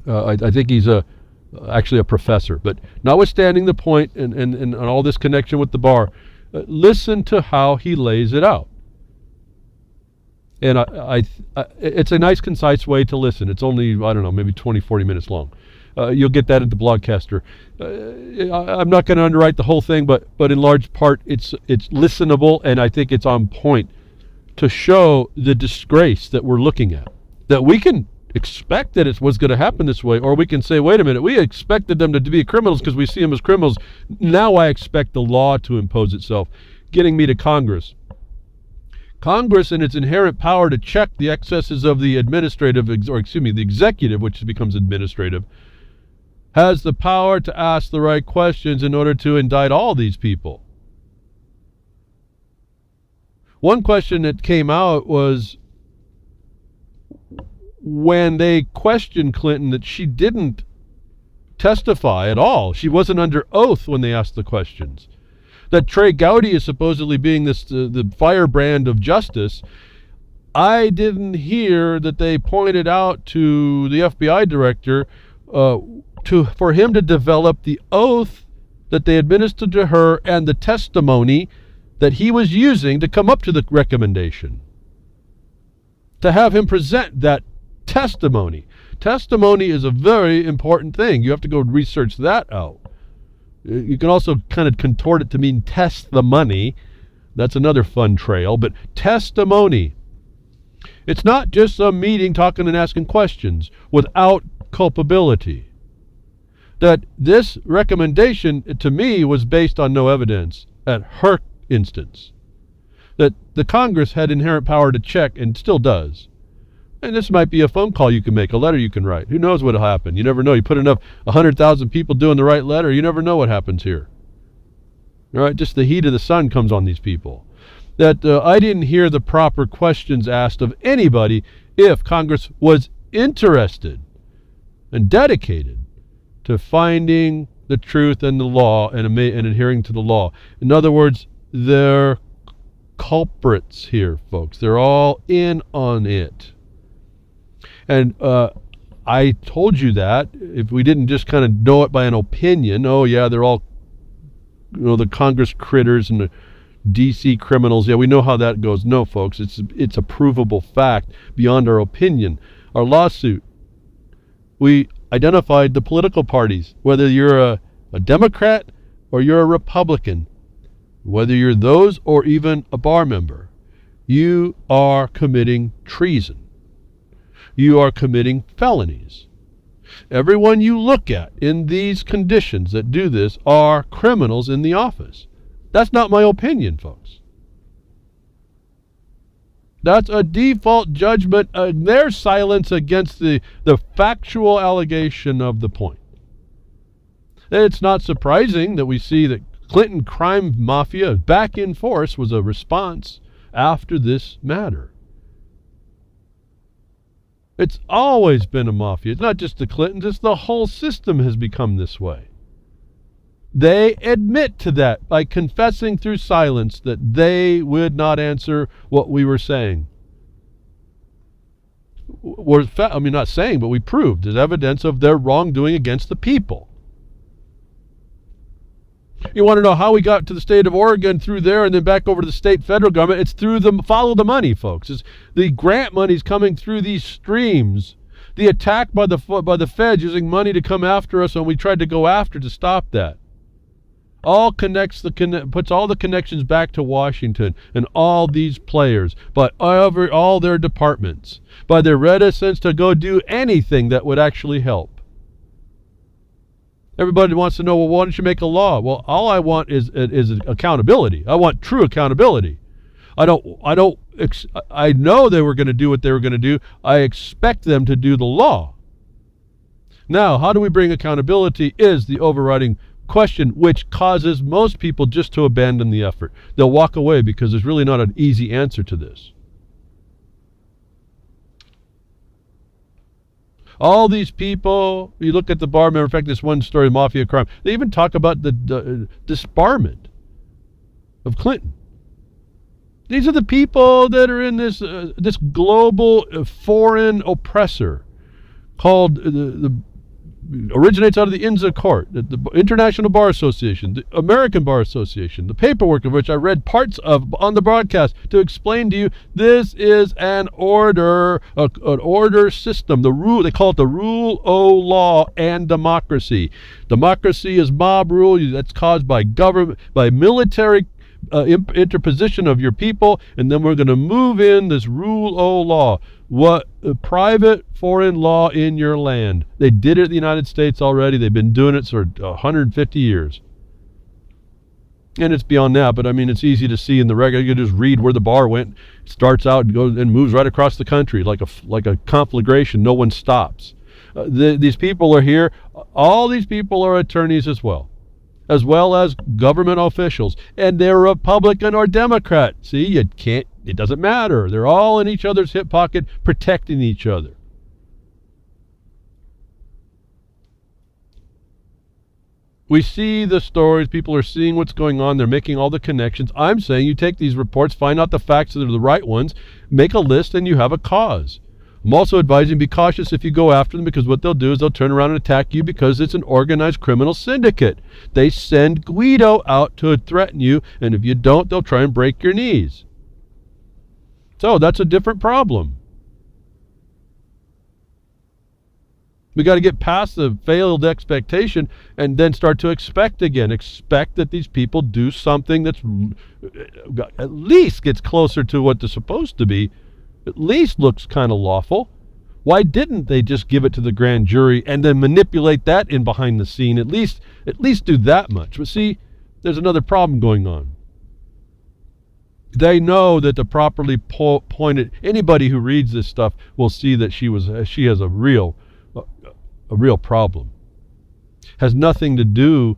I think he's actually a professor. But notwithstanding the point and all this connection with the bar, listen to how he lays it out. And it's a nice, concise way to listen. It's only, I don't know, maybe 20, 40 minutes long. You'll get that at the Blogcaster. I'm not going to underwrite the whole thing, but in large part, it's listenable, and I think it's on point to show the disgrace that we're looking at. That we can expect that it was going to happen this way, or we can say, wait a minute, we expected them to be criminals because we see them as criminals. Now I expect the law to impose itself. Getting me to Congress. Congress, in its inherent power to check the excesses of the the executive, which becomes administrative, has the power to ask the right questions in order to indict all these people. One question that came out was when they questioned Clinton that she didn't testify at all. She wasn't under oath when they asked the questions. that Trey Gowdy is supposedly being the firebrand of justice. I didn't hear that they pointed out to the FBI director for him to develop the oath that they administered to her and the testimony that he was using to come up to the recommendation. To have him present that testimony. Testimony is a very important thing. You have to go research that out. You can also kind of contort it to mean test the money. That's another fun trail. But testimony. It's not just some meeting talking and asking questions without culpability. That this recommendation, to me, was based on no evidence at her instance. That the Congress had inherent power to check, and still does. And this might be a phone call you can make, a letter you can write. Who knows what will happen? You never know. You put enough 100,000 people doing the right letter, you never know what happens here. All right, just the heat of the sun comes on these people. That I didn't hear the proper questions asked of anybody if Congress was interested and dedicated to finding the truth and the law and adhering to the law. In other words, they're culprits here, folks. They're all in on it. And I told you that if we didn't just kind of know it by an opinion, oh yeah, they're all, the Congress critters and the DC criminals. Yeah, we know how that goes. No, folks, it's a provable fact beyond our opinion. Our lawsuit, we identified the political parties, whether you're a Democrat or you're a Republican, whether you're those or even a bar member, you are committing treason. You are committing felonies. Everyone you look at in these conditions that do this are criminals in the office. That's not my opinion, folks. That's a default judgment, their silence against the factual allegation of the point. It's not surprising that we see that Clinton crime mafia back in force was a response after this matter. It's always been a mafia. It's not just the Clintons, it's the whole system has become this way. They admit to that by confessing through silence that they would not answer what we were saying. Not saying, but we proved. There's evidence of their wrongdoing against the people. You want to know how we got to the state of Oregon through there and then back over to the state federal government? It's through follow the money, folks. It's the grant money's coming through these streams. The attack by the feds using money to come after us, and we tried to go after to stop that. All puts all the connections back to Washington and all these players, by all their departments, by their reticence to go do anything that would actually help. Everybody wants to know, well, why don't you make a law? Well, all I want is accountability. I want true accountability. I know they were going to do what they were going to do. I expect them to do the law. Now, how do we bring accountability is the overriding question, which causes most people just to abandon the effort. They'll walk away because there's really not an easy answer to this. All these people, you look at the bar, matter of fact, this one story, mafia crime, they even talk about the disbarment of Clinton. These are the people that are in this global foreign oppressor called originates out of the INZA Court, the International Bar Association, the American Bar Association, the paperwork of which I read parts of on the broadcast to explain to you this is an order system. The rule, they call it the rule of law and democracy. Democracy is mob rule that's caused by government, by military interposition of your people, and then we're going to move in this rule of law. What private foreign law in your land. They did it in the United States already. They've been doing it for 150 years. And it's beyond that, but I mean, it's easy to see in the record. You can just read where the bar went. It starts out and goes and moves right across the country like a conflagration. No one stops. These people are here. All these people are attorneys as well as government officials, and they're Republican or Democrat. See, it doesn't matter. They're all in each other's hip pocket, protecting each other. We see the stories. People are seeing what's going on. They're making all the connections. I'm saying you take these reports, find out the facts that are the right ones, make a list, and you have a cause. I'm also advising be cautious if you go after them, because what they'll do is they'll turn around and attack you because it's an organized criminal syndicate. They send Guido out to threaten you, and if you don't, they'll try and break your knees. So that's a different problem. We got to get past the failed expectation and then start to expect again. Expect that these people do something that's at least gets closer to what they're supposed to be, at least looks kind of lawful. Why didn't they just give it to the grand jury and then manipulate that in behind the scene? At least do that much. But see, there's another problem going on. They know that the properly pointed, anybody who reads this stuff will see that she has a real problem. Has nothing to do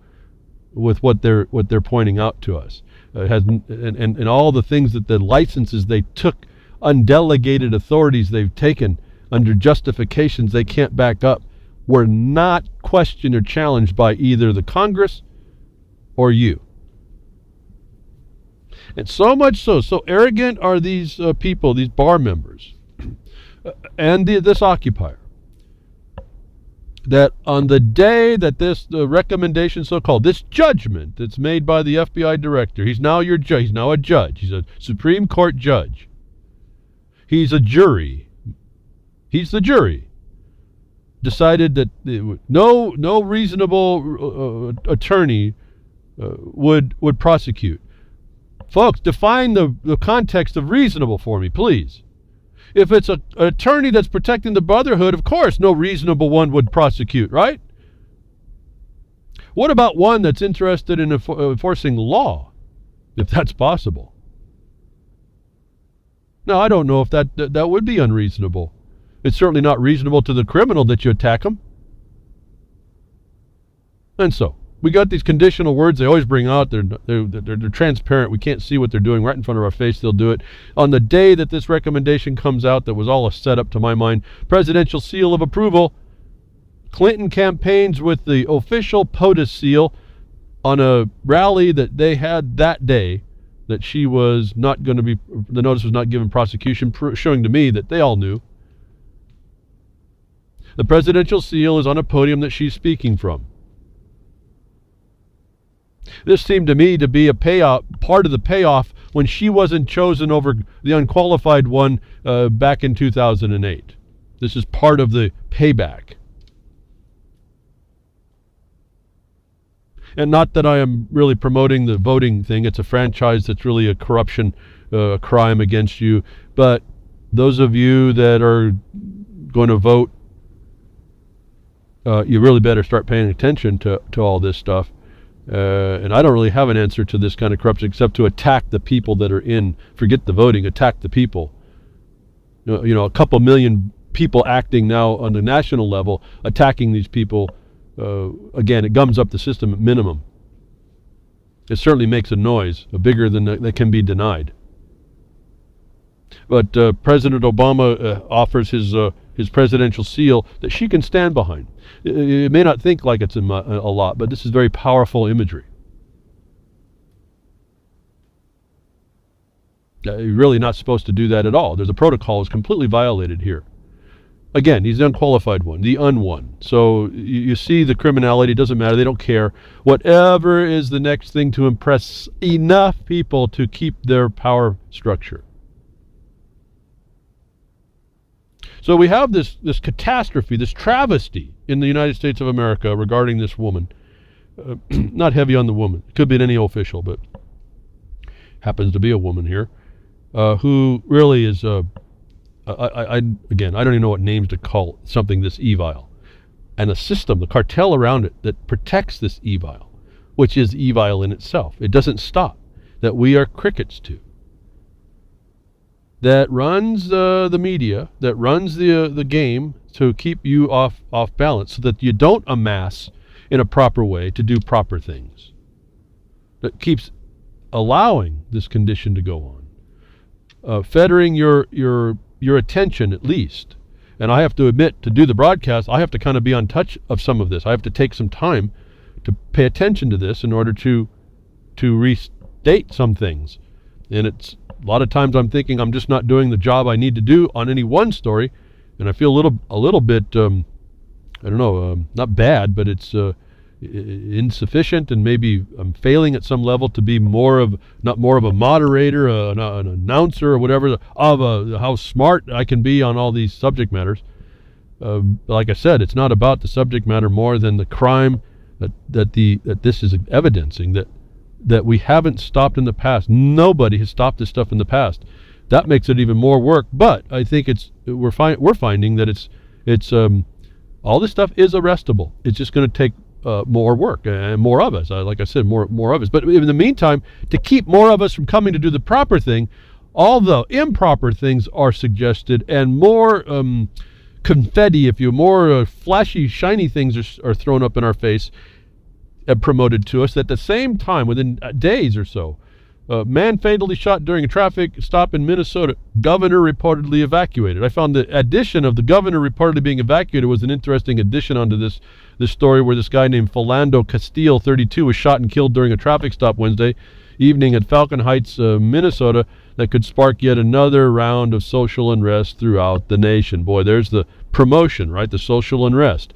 with what they're pointing out to us. Has and all the things that the licenses they took, undelegated authorities they've taken under justifications they can't back up, were not questioned or challenged by either the Congress or you. And so much so arrogant are these people, these bar members, and this occupier, that on the day that the recommendation, so-called, this judgment that's made by the FBI director, he's now your judge, he's now a judge, he's a Supreme Court judge, he's a jury, he's the jury, decided that no reasonable attorney would prosecute. Folks, define the context of reasonable for me, please. If it's an attorney that's protecting the brotherhood, of course, no reasonable one would prosecute, right? What about one that's interested in enforcing law, if that's possible? Now, I don't know if that would be unreasonable. It's certainly not reasonable to the criminal that you attack him. And so, we got these conditional words they always bring out. They're transparent. We can't see what they're doing right in front of our face. They'll do it. On the day that this recommendation comes out, that was all a setup to my mind, presidential seal of approval. Clinton campaigns with the official POTUS seal on a rally that they had that day, that she was not going to be, the notice was not given prosecution, showing to me that they all knew. The presidential seal is on a podium that she's speaking from. This seemed to me to be a payoff, part of the payoff when she wasn't chosen over the unqualified one back in 2008. This is part of the payback. And not that I am really promoting the voting thing. It's a franchise that's really a corruption crime against you. But those of you that are going to vote, you really better start paying attention to all this stuff. And I don't really have an answer to this kind of corruption except to attack the people that are in. Forget the voting, attack the people. You know, a couple million people acting now on the national level, attacking these people. Again, it gums up the system at minimum. It certainly makes a noise, bigger than that can be denied. But President Obama offers his presidential seal that she can stand behind. You may not think like it's a lot, but this is very powerful imagery. You're really not supposed to do that at all. There's a protocol that's completely violated here. Again, he's the unqualified one, the unwon. So you see the criminality, doesn't matter, they don't care. Whatever is the next thing to impress enough people to keep their power structure. So we have this catastrophe, this travesty in the United States of America regarding this woman. Not heavy on the woman. It could be any official, but happens to be a woman here, who really is... Again, I don't even know what names to call something this evil. And a system, the cartel around it, that protects this evil, which is evil in itself. It doesn't stop. That we are crickets to. That runs the media, that runs the game to keep you off balance so that you don't amass in a proper way to do proper things. That keeps allowing this condition to go on. Fettering your attention at least. And I have to admit, to do the broadcast, I have to kind of be on touch of some of this. I have to take some time pay attention to this in order to restate some things. And it's a lot of times I'm thinking I'm just not doing the job I need to do on any one story, and I feel a little bit I don't know, not bad, but it's insufficient, and maybe I'm failing at some level to be not more of a moderator, an announcer, or whatever, of how smart I can be on all these subject matters. Like I said, it's not about the subject matter more than the crime that this is evidencing, that we haven't stopped in the past. Nobody has stopped this stuff in the past. That makes it even more work. But I think we're finding that it's all this stuff is arrestable. It's just going to take more work and more of us. Like I said, more of us. But in the meantime, to keep more of us from coming to do the proper thing, all the improper things are suggested, and more confetti, if you more flashy, shiny things are thrown up in our face and promoted to us. At the same time, within days or so, man fatally shot during a traffic stop in Minnesota. Governor reportedly evacuated. I found the addition of the governor reportedly being evacuated was an interesting addition onto this story, where this guy named Philando Castile, 32, was shot and killed during a traffic stop Wednesday evening at Falcon Heights, Minnesota, that could spark yet another round of social unrest throughout the nation. Boy, there's the promotion, right? The social unrest.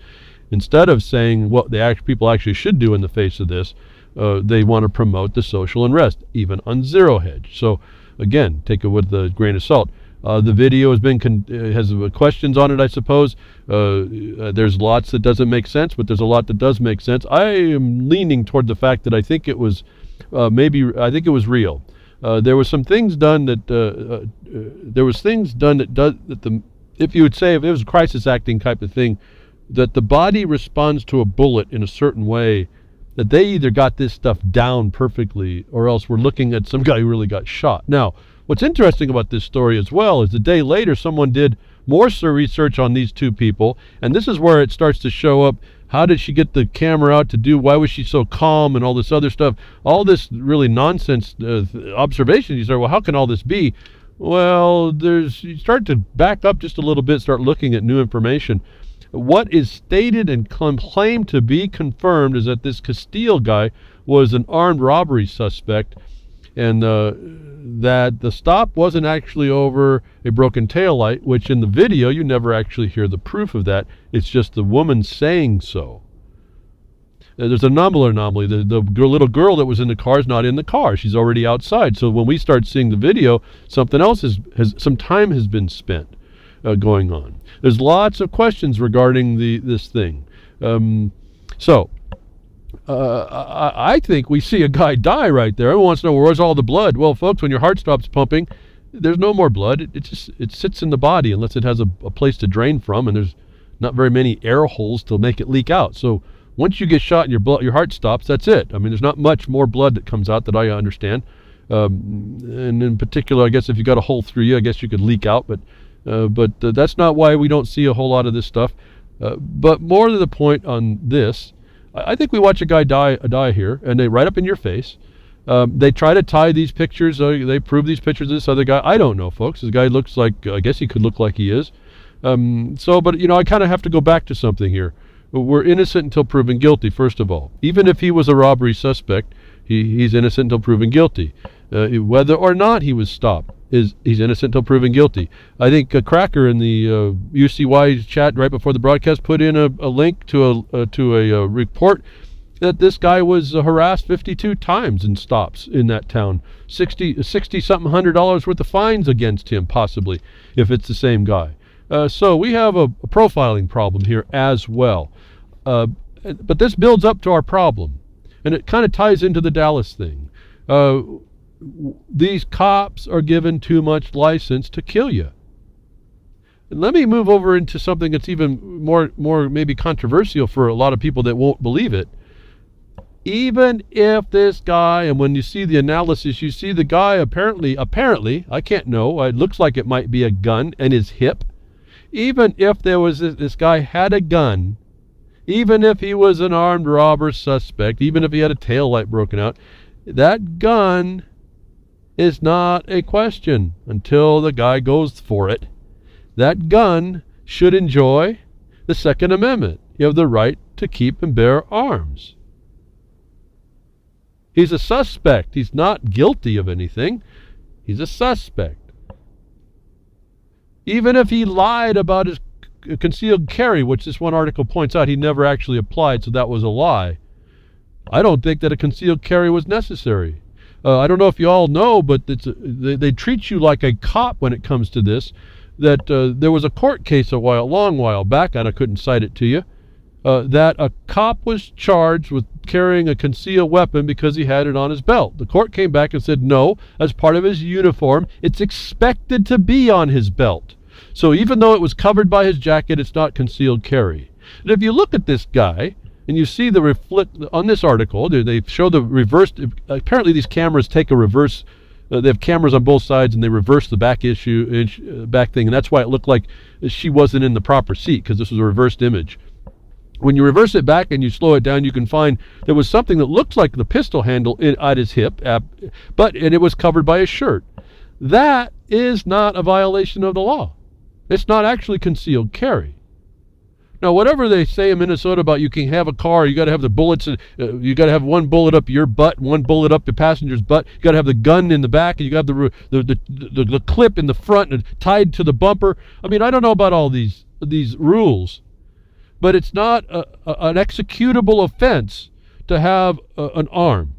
Instead of saying what people actually should do in the face of this, they want to promote the social unrest, even on Zero Hedge. So, again, take it with a grain of salt. The video has questions on it, I suppose. There's lots that doesn't make sense, but there's a lot that does make sense. I am leaning toward the fact that I think it was real. There was some things done that if you would say, if it was crisis acting type of thing, that the body responds to a bullet in a certain way, that they either got this stuff down perfectly, or else we're looking at some guy who really got shot. Now, what's interesting about this story as well is a day later someone did more research on these two people, and this is where it starts to show up. How did she get the camera out to do? Why was she so calm and all this other stuff? All this really nonsense observations. You say, well, how can all this be? Well, you start to back up just a little bit, start looking at new information. What is stated and claimed to be confirmed is that this Castile guy was an armed robbery suspect, and that the stop wasn't actually over a broken taillight, which in the video you never actually hear the proof of that. It's just the woman saying so. There's another anomaly. The little girl that was in the car is not in the car. She's already outside. So when we start seeing the video, something else some time has been spent going on. There's lots of questions regarding this thing. I think we see a guy die right there. Everyone wants to know, where's all the blood? Well, folks, when your heart stops pumping, there's no more blood. It sits in the body unless it has a place to drain from, and there's not very many air holes to make it leak out. So once you get shot and your heart stops, that's it. I mean, there's not much more blood that comes out that I understand. And in particular, I guess if you got a hole through you, I guess you could leak out, but that's not why we don't see a whole lot of this stuff. But more to the point on this, I think we watch a guy die here, and they right up in your face. They try to tie these pictures. They prove these pictures of this other guy. I don't know, folks. This guy looks like, I guess he could look like he is. But I kind of have to go back to something here. We're innocent until proven guilty, first of all. Even if he was a robbery suspect, he's innocent until proven guilty. Whether or not he was stopped, he's innocent until proven guilty. I think Cracker in the UCY chat right before the broadcast put in a link to a report that this guy was harassed 52 times in stops in that town. $60-something $100 worth of fines against him, possibly, if it's the same guy. So we have a profiling problem here as well. But this builds up to our problem, and it kind of ties into the Dallas thing. These cops are given too much license to kill you. And let me move over into something that's even more maybe controversial for a lot of people that won't believe it. Even if this guy, and when you see the analysis, you see the guy apparently, I can't know, it looks like it might be a gun in his hip. Even if this guy had a gun, even if he was an armed robber suspect, even if he had a taillight broken out, that gun is not a question until the guy goes for it. That gun should enjoy the Second Amendment. You have the right to keep and bear arms. He's a suspect. He's not guilty of anything. He's a suspect. Even if he lied about his concealed carry, which this one article points out he never actually applied, so that was a lie, I don't think that a concealed carry was necessary. I don't know if you all know, but they treat you like a cop when it comes to this. That there was a court case a long while back, and I couldn't cite it to you, that a cop was charged with carrying a concealed weapon because he had it on his belt. The court came back and said, no, as part of his uniform, it's expected to be on his belt. So even though it was covered by his jacket, it's not concealed carry. And if you look at this guy, and you see on this article, they show the reverse. Apparently these cameras take a reverse. They have cameras on both sides, and they reverse the back back thing, and that's why it looked like she wasn't in the proper seat, because this was a reversed image. When you reverse it back and you slow it down, you can find there was something that looks like the pistol handle at his hip, and it was covered by his shirt. That is not a violation of the law. It's not actually concealed carry. Now, whatever they say in Minnesota about you can have a car, you got to have the bullets, you got to have one bullet up your butt, one bullet up the passenger's butt, you got to have the gun in the back, and you got the clip in the front and tied to the bumper. I mean, I don't know about all these rules, but it's not an executable offense to have an arm.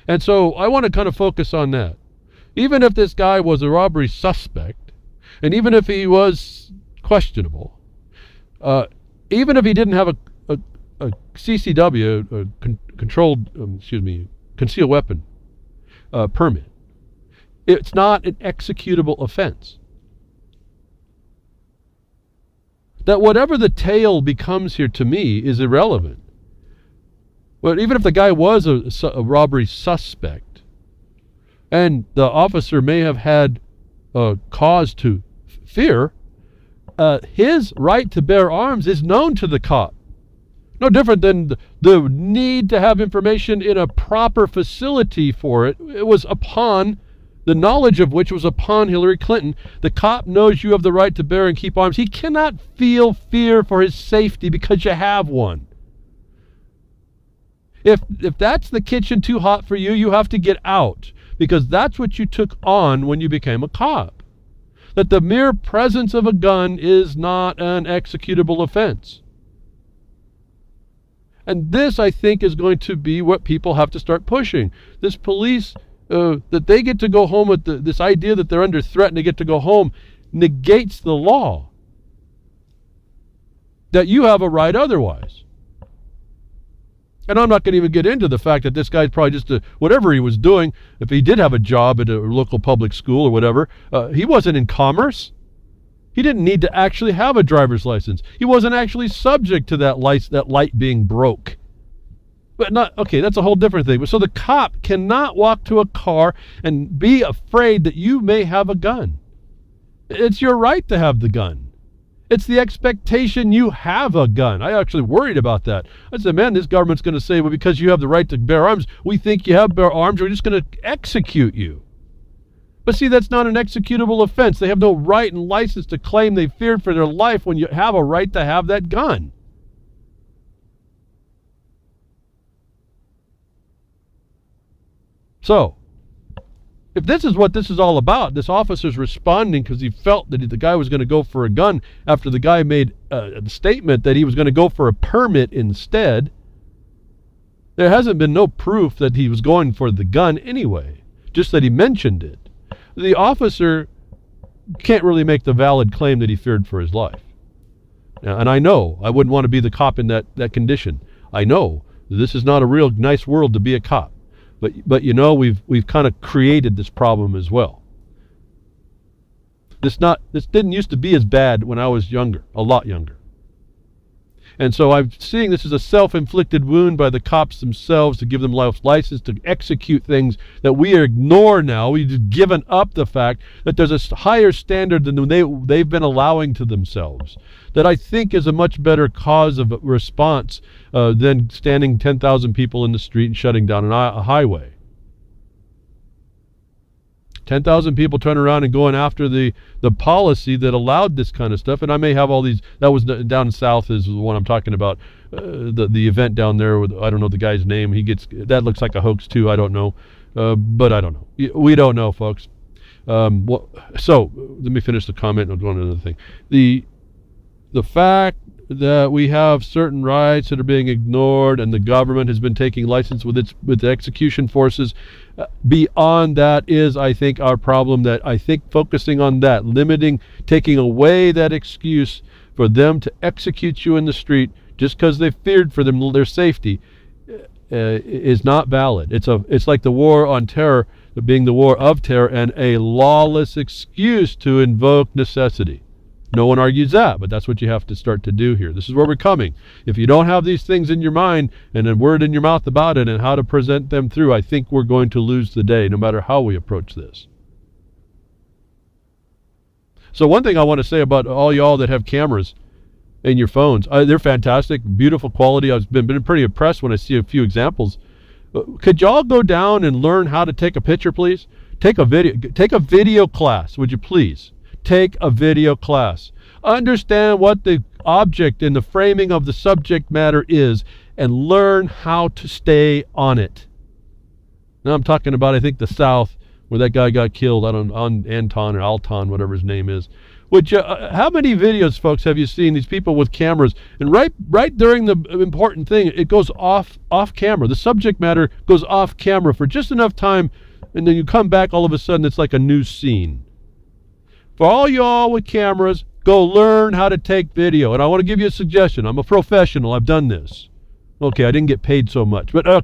And so I want to kind of focus on that. Even if this guy was a robbery suspect, and even if he was questionable, even if he didn't have a CCW, concealed weapon permit, it's not an executable offense. That whatever the tale becomes here to me is irrelevant. But even if the guy was a robbery suspect, and the officer may have had cause to fear, his right to bear arms is known to the cop. No different than the need to have information in a proper facility for it. It was upon, the knowledge of which was upon Hillary Clinton. The cop knows you have the right to bear and keep arms. He cannot feel fear for his safety because you have one. If that's the kitchen too hot for you, you have to get out, because that's what you took on when you became a cop. That the mere presence of a gun is not an executable offense. And this, I think, is going to be what people have to start pushing. This police, that they get to go home with this idea that they're under threat and they get to go home, negates the law. That you have a right otherwise. And I'm not going to even get into the fact that this guy's probably just whatever he was doing, if he did have a job at a local public school or whatever, he wasn't in commerce. He didn't need to actually have a driver's license. He wasn't actually subject to that light being broke. But that's a whole different thing. So the cop cannot walk to a car and be afraid that you may have a gun. It's your right to have the gun. It's the expectation you have a gun. I actually worried about that. I said, man, this government's going to say, well, because you have the right to bear arms, we think you have bear arms, we're just going to execute you. But see, that's not an executable offense. They have no right and license to claim they feared for their life when you have a right to have that gun. So, if this is what this is all about, this officer's responding because he felt that the guy was going to go for a gun after the guy made a statement that he was going to go for a permit instead. There hasn't been no proof that he was going for the gun anyway, just that he mentioned it. The officer can't really make the valid claim that he feared for his life. And I know I wouldn't want to be the cop in that condition. I know this is not a real nice world to be a cop. But you know, we've kind of created this problem as well. This didn't used to be as bad when I was younger, a lot younger. And so I'm seeing this as a self-inflicted wound by the cops themselves to give them license to execute things that we ignore now. We've given up the fact that there's a higher standard than they've been allowing to themselves. That I think is a much better cause of response than standing 10,000 people in the street and shutting down a highway. 10,000 people turn around and going after the policy that allowed this kind of stuff. And I may have all these. That was down south is the one I'm talking about. The event down there with, I don't know the guy's name. That looks like a hoax too. I don't know, but I don't know. We don't know, folks. So let me finish the comment and I'll go on to another thing. The fact that we have certain rights that are being ignored and the government has been taking license with the execution forces, beyond that is, I think, our problem. That I think focusing on that, taking away that excuse for them to execute you in the street just because they feared for their safety, is not valid. It's like the war on terror being the war of terror and a lawless excuse to invoke necessity. No one argues that, but that's what you have to start to do here. This is where we're coming. If you don't have these things in your mind and a word in your mouth about it and how to present them through, I think we're going to lose the day no matter how we approach this. So one thing I want to say about all y'all that have cameras in your phones, they're fantastic, beautiful quality. I've been pretty impressed when I see a few examples. Could y'all go down and learn how to take a picture, please? Take a video class, would you please? Take a video class. Understand what the object and the framing of the subject matter is and learn how to stay on it. Now I'm talking about, I think, the South, where that guy got killed on Anton or Alton, whatever his name is. How many videos, folks, have you seen these people with cameras, and right during the important thing, it goes off camera. The subject matter goes off camera for just enough time, and then you come back, all of a sudden it's like a new scene. For all y'all with cameras, go learn how to take video. And I want to give you a suggestion. I'm a professional. I've done this. Okay, I didn't get paid so much, but I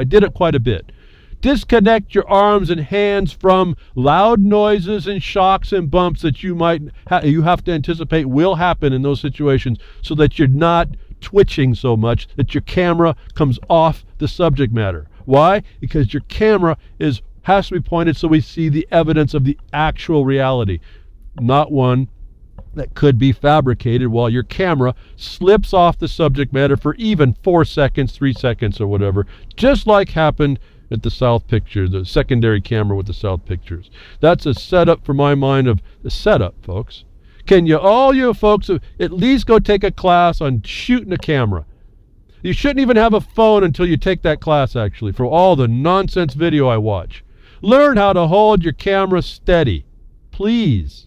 did it quite a bit. Disconnect your arms and hands from loud noises and shocks and bumps that you have to anticipate will happen in those situations, so that you're not twitching so much that your camera comes off the subject matter. Why? Because your camera has to be pointed so we see the evidence of the actual reality, not one that could be fabricated while your camera slips off the subject matter for even 4 seconds, 3 seconds, or whatever, just like happened at the South Picture, the secondary camera with the South Pictures. That's a setup for my mind of the setup, folks. Can all you folks at least go take a class on shooting a camera? You shouldn't even have a phone until you take that class, actually, for all the nonsense video I watch. Learn how to hold your camera steady. Please.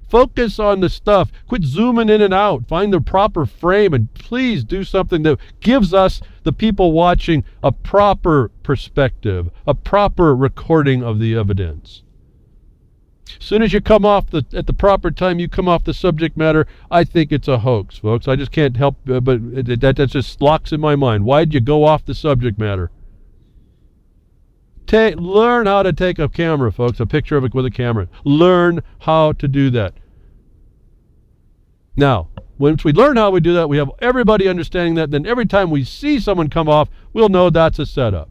Focus on the stuff. Quit zooming in and out. Find the proper frame, and please do something that gives us, the people watching, a proper perspective, a proper recording of the evidence. As soon as you come off at the proper time, you come off the subject matter, I think it's a hoax, folks. I just can't help, but that just locks in my mind. Why'd you go off the subject matter? Learn how to take a camera, folks, a picture of it with a camera. Learn how to do that. Now, once we learn how we do that, we have everybody understanding that, then every time we see someone come off, we'll know that's a setup.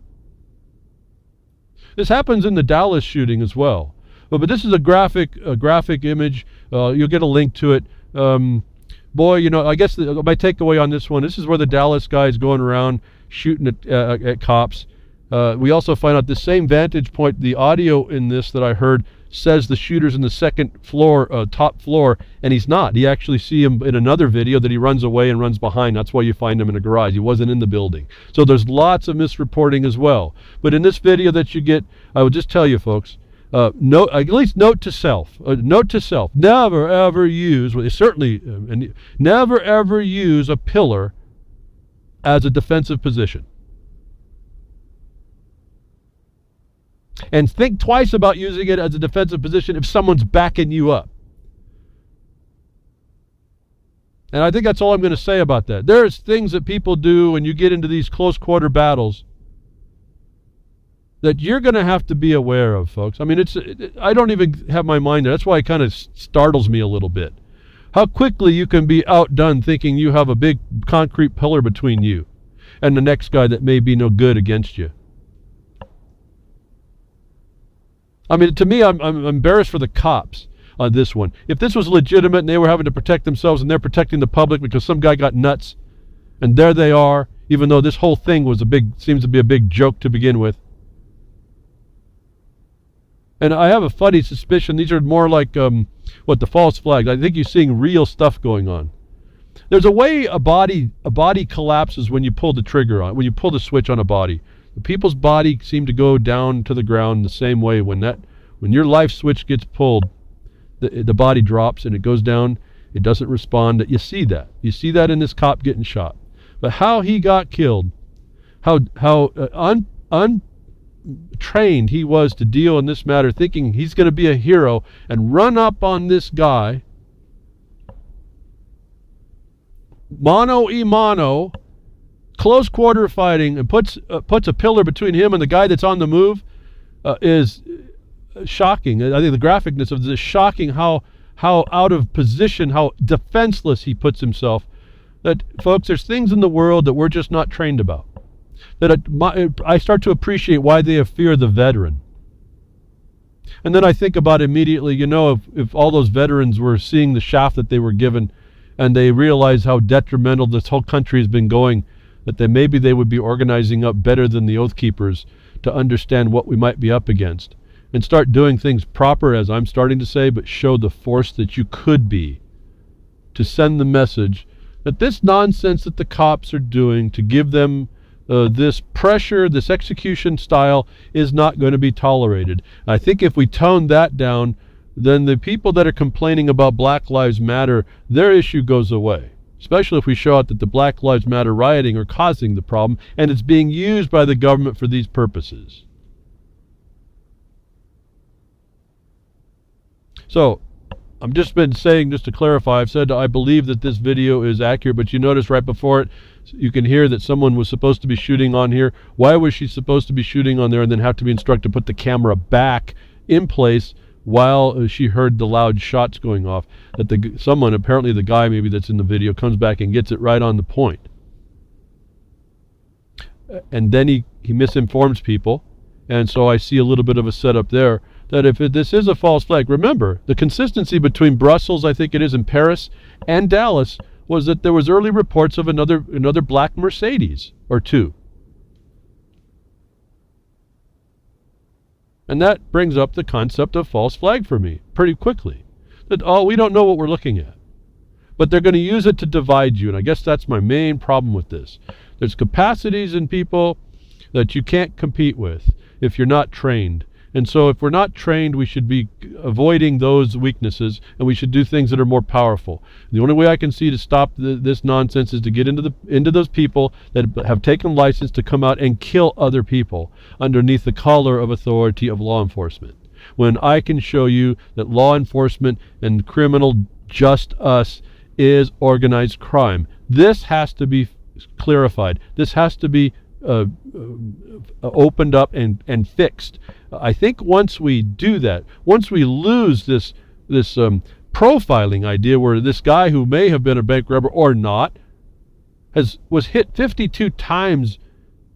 This happens in the Dallas shooting as well. But this is a graphic image. You'll get a link to it. Boy, I guess my takeaway on this one, this is where the Dallas guy is going around shooting at cops. We also find out the same vantage point, the audio in this that I heard says the shooter's in the second floor, top floor, and he's not. You actually see him in another video that he runs away and runs behind. That's why you find him in a garage. He wasn't in the building. So there's lots of misreporting as well. But in this video that you get, I would just tell you, folks, at least note to self, never ever use, never ever use a pillar as a defensive position. And think twice about using it as a defensive position if someone's backing you up. And I think that's all I'm going to say about that. There's things that people do when you get into these close quarter battles that you're going to have to be aware of, folks. I mean, I don't even have my mind there. That's why it kind of startles me a little bit. How quickly you can be outdone thinking you have a big concrete pillar between you and the next guy that may be no good against you. I mean, to me, I'm embarrassed for the cops on this one. If this was legitimate and they were having to protect themselves and they're protecting the public because some guy got nuts, and there they are, even though this whole thing seems to be a big joke to begin with. And I have a funny suspicion these are more like, the false flags. I think you're seeing real stuff going on. There's a way a body collapses when you pull the trigger on, when you pull the switch on a body. The people's body seem to go down to the ground the same way. When your life switch gets pulled, the body drops and it goes down. It doesn't respond. You see that. You see that in this cop getting shot. But how he got killed, how untrained he was to deal in this matter, thinking he's going to be a hero and run up on this guy, mano a mano, close quarter fighting, and puts a pillar between him and the guy that's on the move, is shocking. I think the graphicness of this is shocking. How out of position, how defenseless he puts himself. That, folks, there's things in the world that we're just not trained about. That I start to appreciate why they fear the veteran. And then I think about immediately, if all those veterans were seeing the shaft that they were given, and they realize how detrimental this whole country has been going, that maybe they would be organizing up better than the Oath Keepers to understand what we might be up against, and start doing things proper, as I'm starting to say, but show the force that you could be, to send the message that this nonsense that the cops are doing to give them this pressure, this execution style, is not going to be tolerated. I think if we tone that down, then the people that are complaining about Black Lives Matter, their issue goes away. Especially if we show out that the Black Lives Matter rioting are causing the problem, and it's being used by the government for these purposes. So, I've just been saying, just to clarify, I've said I believe that this video is accurate, but you notice right before it, you can hear that someone was supposed to be shooting on here. Why was she supposed to be shooting on there and then have to be instructed to put the camera back in place while she heard the loud shots going off? That someone, apparently the guy maybe that's in the video, comes back and gets it right on the point. And then he misinforms people, and so I see a little bit of a setup there. That if this is a false flag, remember, the consistency between Brussels, I think it is, and Paris and Dallas, was that there was early reports of another black Mercedes or two. And that brings up the concept of false flag for me pretty quickly. That, we don't know what we're looking at. But they're going to use it to divide you, and I guess that's my main problem with this. There's capacities in people that you can't compete with if you're not trained. And so if we're not trained, we should be avoiding those weaknesses, and we should do things that are more powerful. The only way I can see to stop this nonsense is to get into those people that have taken license to come out and kill other people underneath the collar of authority of law enforcement. When I can show you that law enforcement and criminal just us is organized crime. This has to be clarified. This has to be opened up and fixed. I think once we do that, once we lose this profiling idea where this guy who may have been a bank robber or not was hit 52 times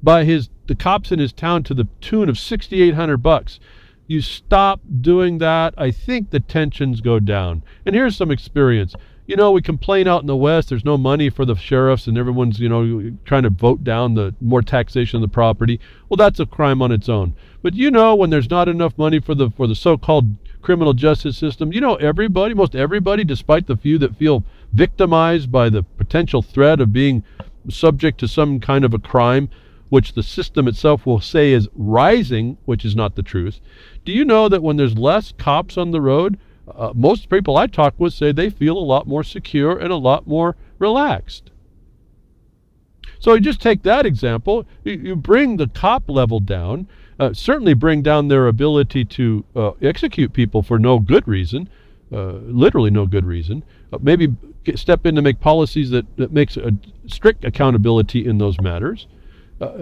by the cops in his town to the tune of $6,800. You stop doing that, I think the tensions go down. And here's some experience. We complain out in the West, there's no money for the sheriffs and everyone's, trying to vote down the more taxation of the property. Well, that's a crime on its own. But when there's not enough money for the so-called criminal justice system, most everybody, despite the few that feel victimized by the potential threat of being subject to some kind of a crime, which the system itself will say is rising, which is not the truth. Do you know that when there's less cops on the road, most people I talk with say they feel a lot more secure and a lot more relaxed. So you just take that example, you bring the cop level down, certainly bring down their ability to execute people for no good reason, literally no good reason. Maybe step in to make policies that makes a strict accountability in those matters.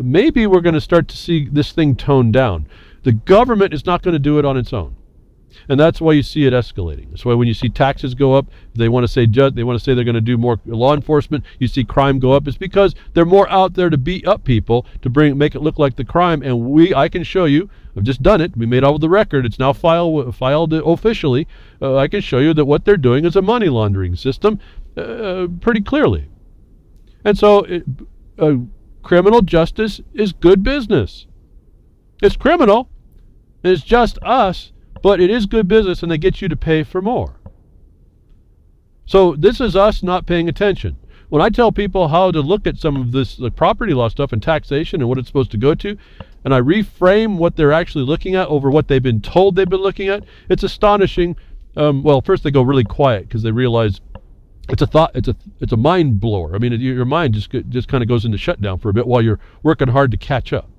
Maybe we're going to start to see this thing toned down. The government is not going to do it on its own. And that's why you see it escalating. That's why when you see taxes go up, they want to say they're going to do more law enforcement. You see crime go up. It's because they're more out there to beat up people, to make it look like the crime. And I can show you, I've just done it. We made out with the record. It's now filed officially. I can show you that what they're doing is a money laundering system pretty clearly. And so criminal justice is good business. It's criminal. It's just us. But it is good business, and they get you to pay for more. So this is us not paying attention. When I tell people how to look at some of this, the property law stuff and taxation and what it's supposed to go to, and I reframe what they're actually looking at over what they've been told they've been looking at, it's astonishing. Well, first they go really quiet because they realize it's a mind blower. I mean, your mind just kind of goes into shutdown for a bit while you're working hard to catch up.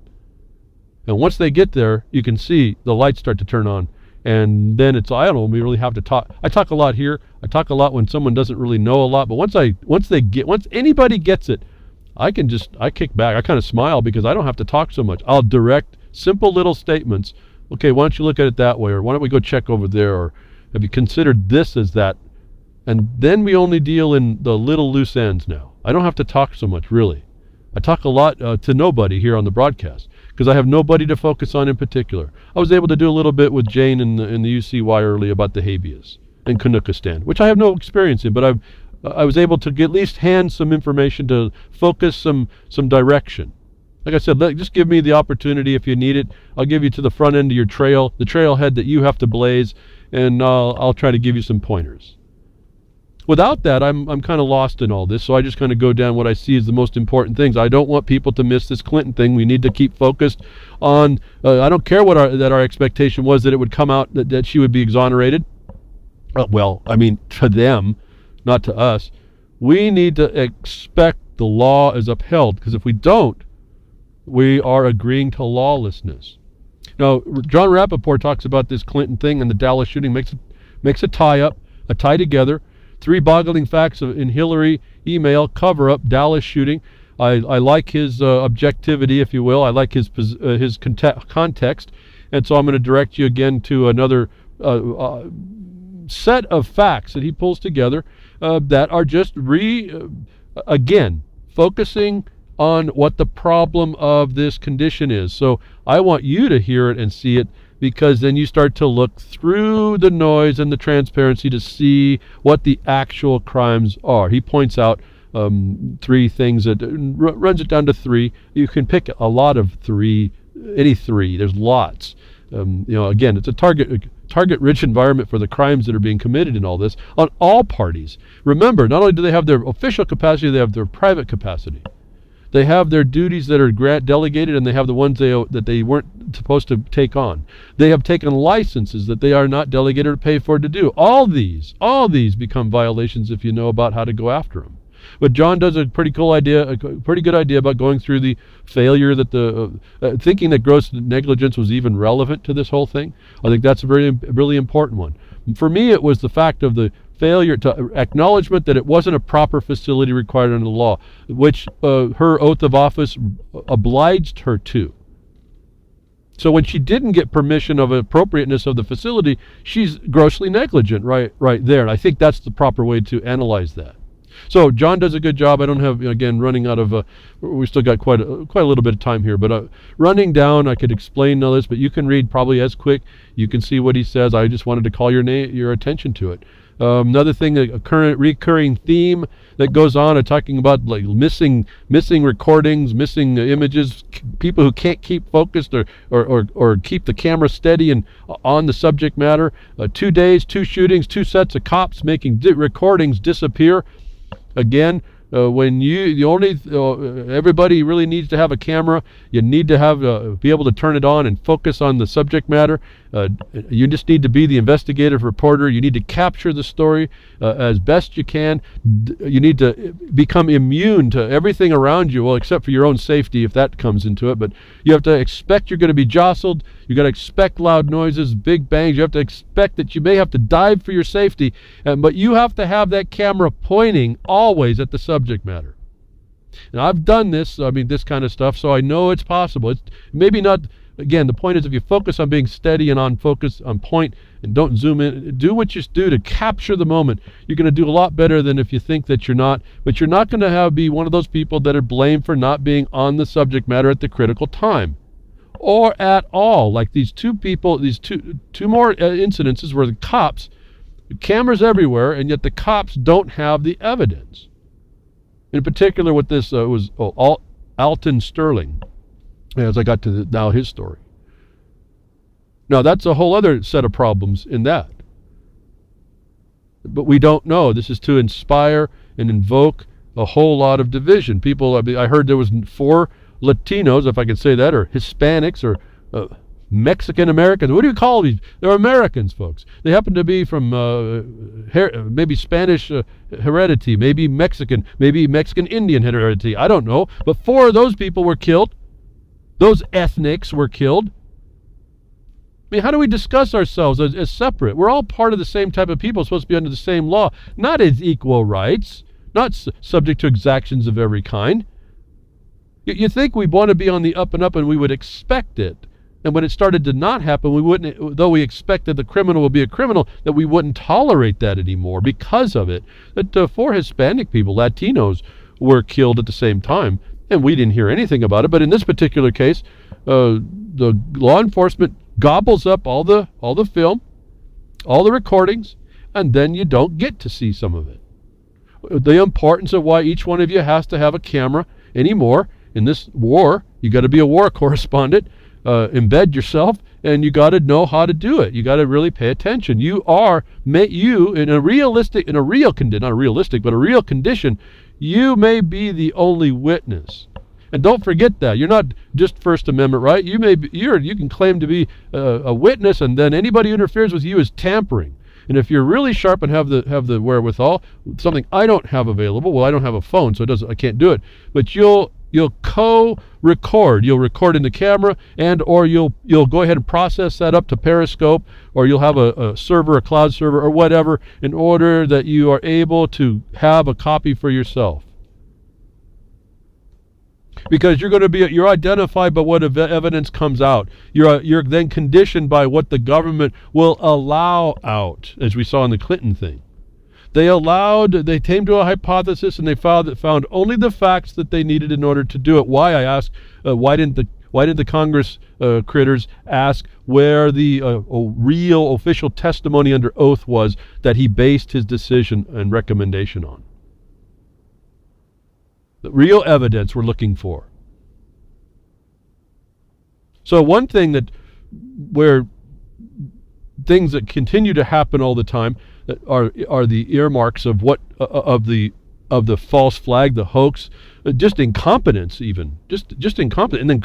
And once they get there, you can see the lights start to turn on. And then it's, I don't know, we really have to talk. I talk a lot here. I talk a lot when someone doesn't really know a lot. But once anybody gets it, I kick back. I kind of smile because I don't have to talk so much. I'll direct simple little statements. Okay, why don't you look at it that way? Or why don't we go check over there? Or have you considered this as that? And then we only deal in the little loose ends now. I don't have to talk so much, really. I talk a lot to nobody here on the broadcast because I have nobody to focus on in particular. I was able to do a little bit with Jane in the UCY early about the habeas in Canuckistan, which I have no experience in, but I was able to at least hand some information to focus some direction. Like I said, just give me the opportunity if you need it. I'll give you to the front end of your trail, the trailhead that you have to blaze, and I'll try to give you some pointers. Without that, I'm kind of lost in all this, so I just kind of go down what I see as the most important things. I don't want people to miss this Clinton thing. We need to keep focused on, I don't care what our expectation was that it would come out, that she would be exonerated. Well, I mean, to them, not to us. We need to expect the law is upheld, because if we don't, we are agreeing to lawlessness. Now, John Rappaport talks about this Clinton thing and the Dallas shooting, makes a tie together. 3 boggling facts in Hillary email, cover-up, Dallas shooting. I like his objectivity, if you will. I like his context. And so I'm going to direct you again to another set of facts that he pulls together that are just again, focusing on what the problem of this condition is. So I want you to hear it and see it, because then you start to look through the noise and the transparency to see what the actual crimes are. He points out 3 things that runs it down to 3. You can pick a lot of 3, any 3. There's lots. Again, it's a target-rich environment for the crimes that are being committed in all this on all parties. Remember, not only do they have their official capacity, they have their private capacity. They have their duties that are delegated, and they have the ones that they weren't supposed to take on. They have taken licenses that they are not delegated or paid for to do. All these become violations if you know about how to go after them. But John does a pretty good idea about going through the failure that thinking that gross negligence was even relevant to this whole thing. I think that's a really important one. For me, it was the fact of the failure to acknowledgement that it wasn't a proper facility required under the law, which her oath of office obliged her to. So when she didn't get permission of appropriateness of the facility, she's grossly negligent right there. And I think that's the proper way to analyze that. So John does a good job. I don't have, again, running out of, we still got quite a little bit of time here, but running down, I could explain all this, but you can read probably as quick. You can see what he says. I just wanted to call your attention to it. Another thing, a recurring theme that goes on, talking about like missing recordings, missing images, people who can't keep focused or keep the camera steady and on the subject matter. 2 days, 2 shootings, 2 sets of cops making recordings disappear. Again, when everybody really needs to have a camera. You need to be able to turn it on and focus on the subject matter. You just need to be the investigative reporter. You need to capture the story as best you can. You need to become immune to everything around you, well, except for your own safety, if that comes into it. But you have to expect you're going to be jostled. You got to expect loud noises, big bangs. You have to expect that you may have to dive for your safety. But you have to have that camera pointing always at the subject matter. And I've done this, this kind of stuff, so I know it's possible. It's maybe not. Again, the point is, if you focus on being steady and on focus, on point, and don't zoom in, do what you do to capture the moment. You're going to do a lot better than if you think that you're not. But you're not going to be one of those people that are blamed for not being on the subject matter at the critical time, or at all. Like these 2 people, these two more incidences where the cops, cameras everywhere, and yet the cops don't have the evidence. In particular, with this was Alton Sterling. As I got to now his story. Now, that's a whole other set of problems in that. But we don't know. This is to inspire and invoke a whole lot of division. People, I heard there was 4 Latinos, if I can say that, or Hispanics, or Mexican Americans. What do you call these? They're Americans, folks. They happen to be from maybe Spanish heredity, maybe Mexican Indian heredity. I don't know. But 4 of those people were killed. Those ethnics were killed. I mean, how do we discuss ourselves as separate? We're all part of the same type of people, supposed to be under the same law, not as equal rights, not subject to exactions of every kind. You think we want to be on the up and up, and we would expect it. And when it started to not happen, we wouldn't, though we expected the criminal would be a criminal, that we wouldn't tolerate that anymore because of it. That 4 Hispanic people, Latinos, were killed at the same time, and we didn't hear anything about it. But in this particular case, the law enforcement gobbles up all the film, all the recordings, and then you don't get to see some of it. The importance of why each one of you has to have a camera anymore in this war. You got to be a war correspondent, embed yourself, and you got to know how to do it. You got to really pay attention. You in a real condition, you may be the only witness. And don't forget that. You're not just First Amendment, right? You can claim to be a witness, and then anybody who interferes with you is tampering. And if you're really sharp and have the wherewithal, something I don't have available, well, I don't have a phone, so I can't do it. But you'll co-record. You'll record in the camera, or you'll go ahead and process that up to Periscope, or you'll have a server, a cloud server, or whatever, in order that you are able to have a copy for yourself. Because you're identified by what evidence comes out. You're then conditioned by what the government will allow out, as we saw in the Clinton thing. They came to a hypothesis, and they found only the facts that they needed in order to do it. Why, I asked, why didn't the Congress critters ask where the real official testimony under oath was that he based his decision and recommendation on? The real evidence we're looking for. So one thing where things that continue to happen all the time that are the earmarks of of the false flag, the hoax, just incompetence, even just incompetence, and then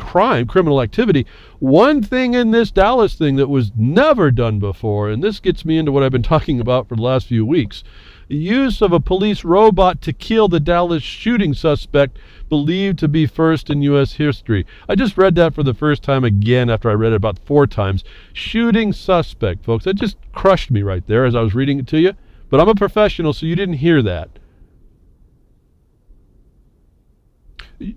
criminal activity. One thing in this Dallas thing that was never done before, and this gets me into what I've been talking about for the last few weeks. The use of a police robot to kill the Dallas shooting suspect believed to be first in U.S. history. I just read that for the first time again after I read it about 4 times. Shooting suspect, folks. That just crushed me right there as I was reading it to you. But I'm a professional, so you didn't hear that.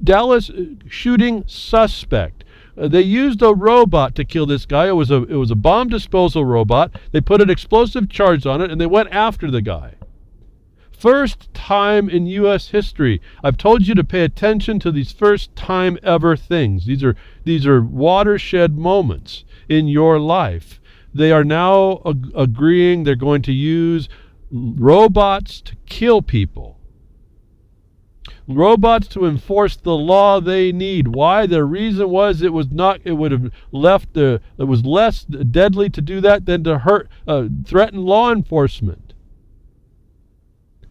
Dallas shooting suspect. They used a robot to kill this guy. It was a bomb disposal robot. They put an explosive charge on it, and they went after the guy. First time in U.S. history. I've told you to pay attention to these first time ever things. These are watershed moments in your life. They are now agreeing they're going to use robots to kill people. Robots to enforce the law they need. Why? The reason was it was less deadly to do that than to threaten law enforcement.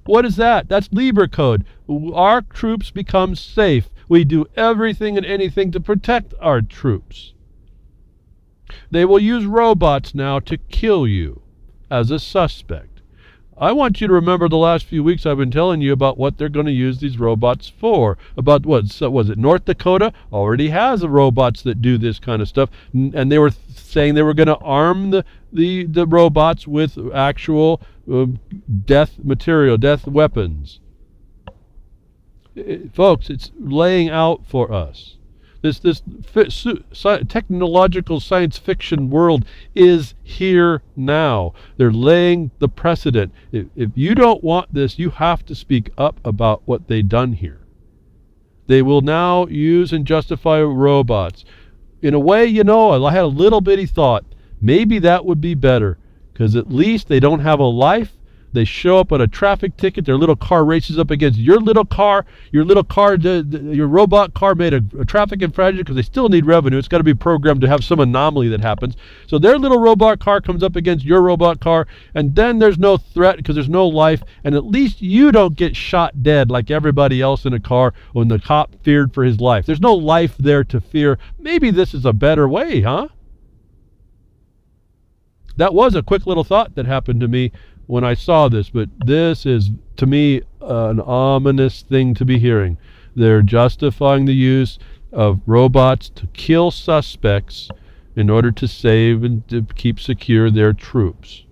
What is that? That's Lieber Code. Our troops become safe. We do everything and anything to protect our troops. They will use robots now to kill you as a suspect. I want you to remember the last few weeks I've been telling you about what they're going to use these robots for. About was it North Dakota already has robots that do this kind of stuff, and they were saying they were going to arm the robots with actual death weapons. Folks, it's laying out for us. This technological science fiction world is here now. They're laying the precedent. If you don't want this, you have to speak up about what they've done here. They will now use and justify robots. In a way, I had a little bitty thought. Maybe that would be better, because at least they don't have a life. They show up on a traffic ticket. Their little car races up against your little car. Your robot car made a traffic infraction because they still need revenue. It's got to be programmed to have some anomaly that happens. So their little robot car comes up against your robot car, and then there's no threat because there's no life, and at least you don't get shot dead like everybody else in a car when the cop feared for his life. There's no life there to fear. Maybe this is a better way, huh? That was a quick little thought that happened to me when I saw this, but this is, to me, an ominous thing to be hearing. They're justifying the use of robots to kill suspects in order to save and to keep secure their troops.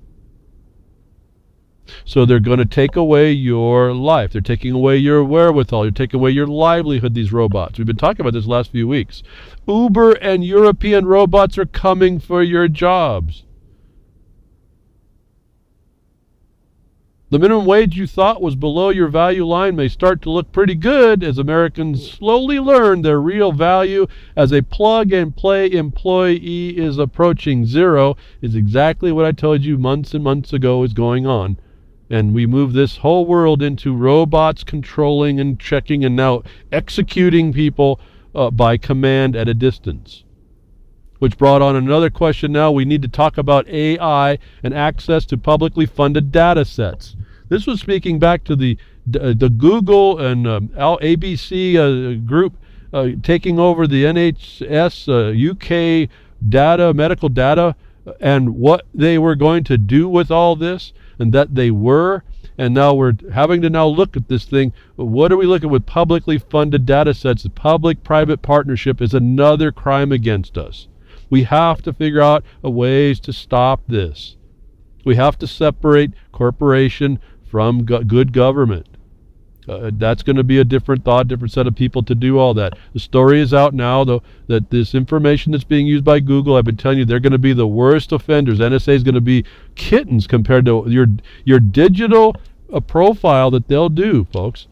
So they're going to take away your life. They're taking away your wherewithal. They're taking away your livelihood, these robots. We've been talking about this last few weeks. Uber and European robots are coming for your jobs. The minimum wage you thought was below your value line may start to look pretty good as Americans slowly learn their real value as a plug-and-play employee is approaching zero, is exactly what I told you months and months ago is going on. And we move this whole world into robots controlling and checking and now executing people by command at a distance. Which brought on another question now. We need to talk about AI and access to publicly funded data sets. This was speaking back to the Google and ABC group taking over the NHS UK data, medical data, and what they were going to do with all this, and that they were. And now we're having to now look at this thing. What are we looking with publicly funded data sets? The public-private partnership is another crime against us. We have to figure out ways to stop this. We have to separate corporation from good government. That's going to be a different thought, different set of people to do all that. The story is out now, though, that this information that's being used by Google, I've been telling you, they're going to be the worst offenders. NSA is going to be kittens compared to your digital profile that they'll do, folks.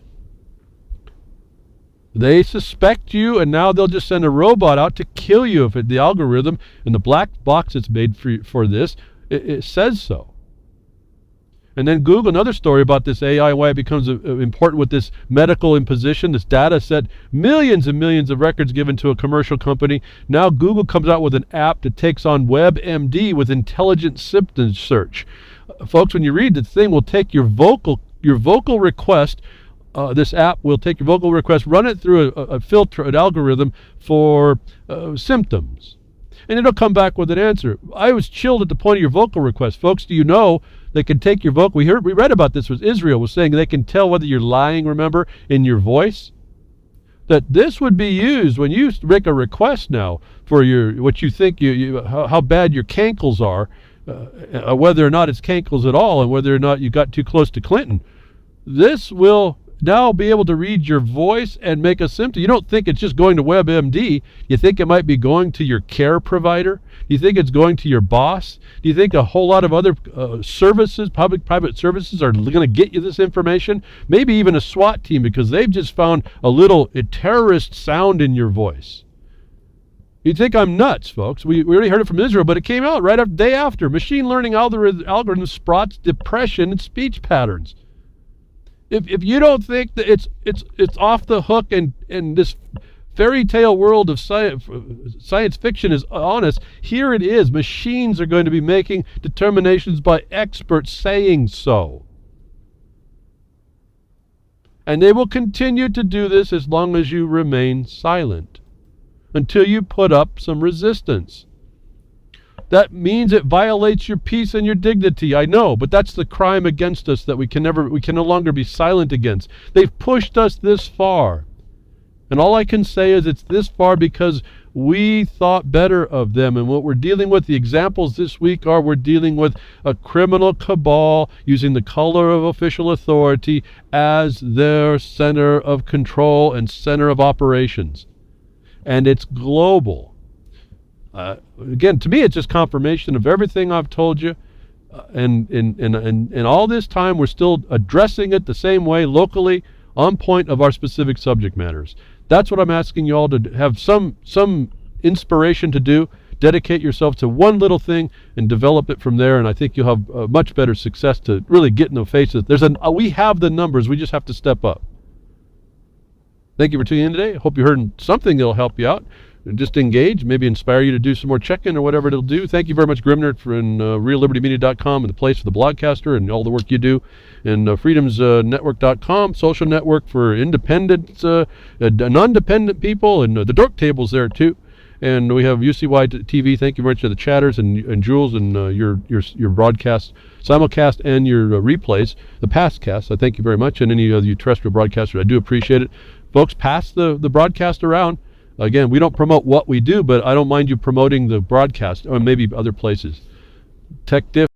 They suspect you, and now they'll just send a robot out to kill you if the algorithm and the black box that's made for this, it says so. And then Google, another story about this AI, why it becomes important with this medical imposition, this data set, millions and millions of records given to a commercial company. Now Google comes out with an app that takes on WebMD with intelligent symptom search. Folks, when you read the thing, will take your vocal request. This app will take your vocal request, run it through a filter, an algorithm for symptoms. And it'll come back with an answer. I was chilled at the point of your vocal request. Folks, do you know they can take your vocal? We read about this with Israel was saying they can tell whether you're lying, remember, in your voice. That this would be used when you make a request now for what you think how bad your cankles are, whether or not it's cankles at all, and whether or not you got too close to Clinton. This will now be able to read your voice and make a symptom. You don't think it's just going to WebMD. You think it might be going to your care provider? Do you think it's going to your boss? Do you think a whole lot of other services, public-private services, are going to get you this information? Maybe even a SWAT team, because they've just found a little terrorist sound in your voice. You think I'm nuts, folks. We already heard it from Israel, but it came out right after, day after. Machine learning algorithms sprouts depression and speech patterns. If you don't think that it's off the hook and this fairy tale world of science fiction is honest, here it is. Machines are going to be making determinations by experts saying so. And they will continue to do this as long as you remain silent, until you put up some resistance. That means it violates your peace and your dignity, I know, but that's the crime against us that we can no longer be silent against. They've pushed us this far. And all I can say is it's this far because we thought better of them. And what we're dealing with, the examples this week are, we're dealing with a criminal cabal using the color of official authority as their center of control and center of operations. And it's global. Again, to me, it's just confirmation of everything I've told you. And all this time, we're still addressing it the same way, locally, on point of our specific subject matters. That's what I'm asking you all to have some inspiration to do, Dedicate yourself to one little thing and develop it from there, and I think you'll have much better success to really get in the face of it. We have the numbers. We just have to step up. Thank you for tuning in today. I hope you heard something that'll help you out. Just engage, maybe inspire you to do some more check-in or whatever it'll do. Thank you very much, Grimner, for reallibertymedia.com and the place for the blogcaster and all the work you do. And freedomsnetwork.com, social network for independent, non-dependent people. And the Dork Table's there, too. And we have UCY TV. Thank you very much to the chatters and Jules and your broadcast, simulcast, and your replays, the past casts. I thank you very much. And any of you terrestrial broadcasters, I do appreciate it. Folks, pass the broadcast around. Again, we don't promote what we do, but I don't mind you promoting the broadcast or maybe other places. Tech Diff.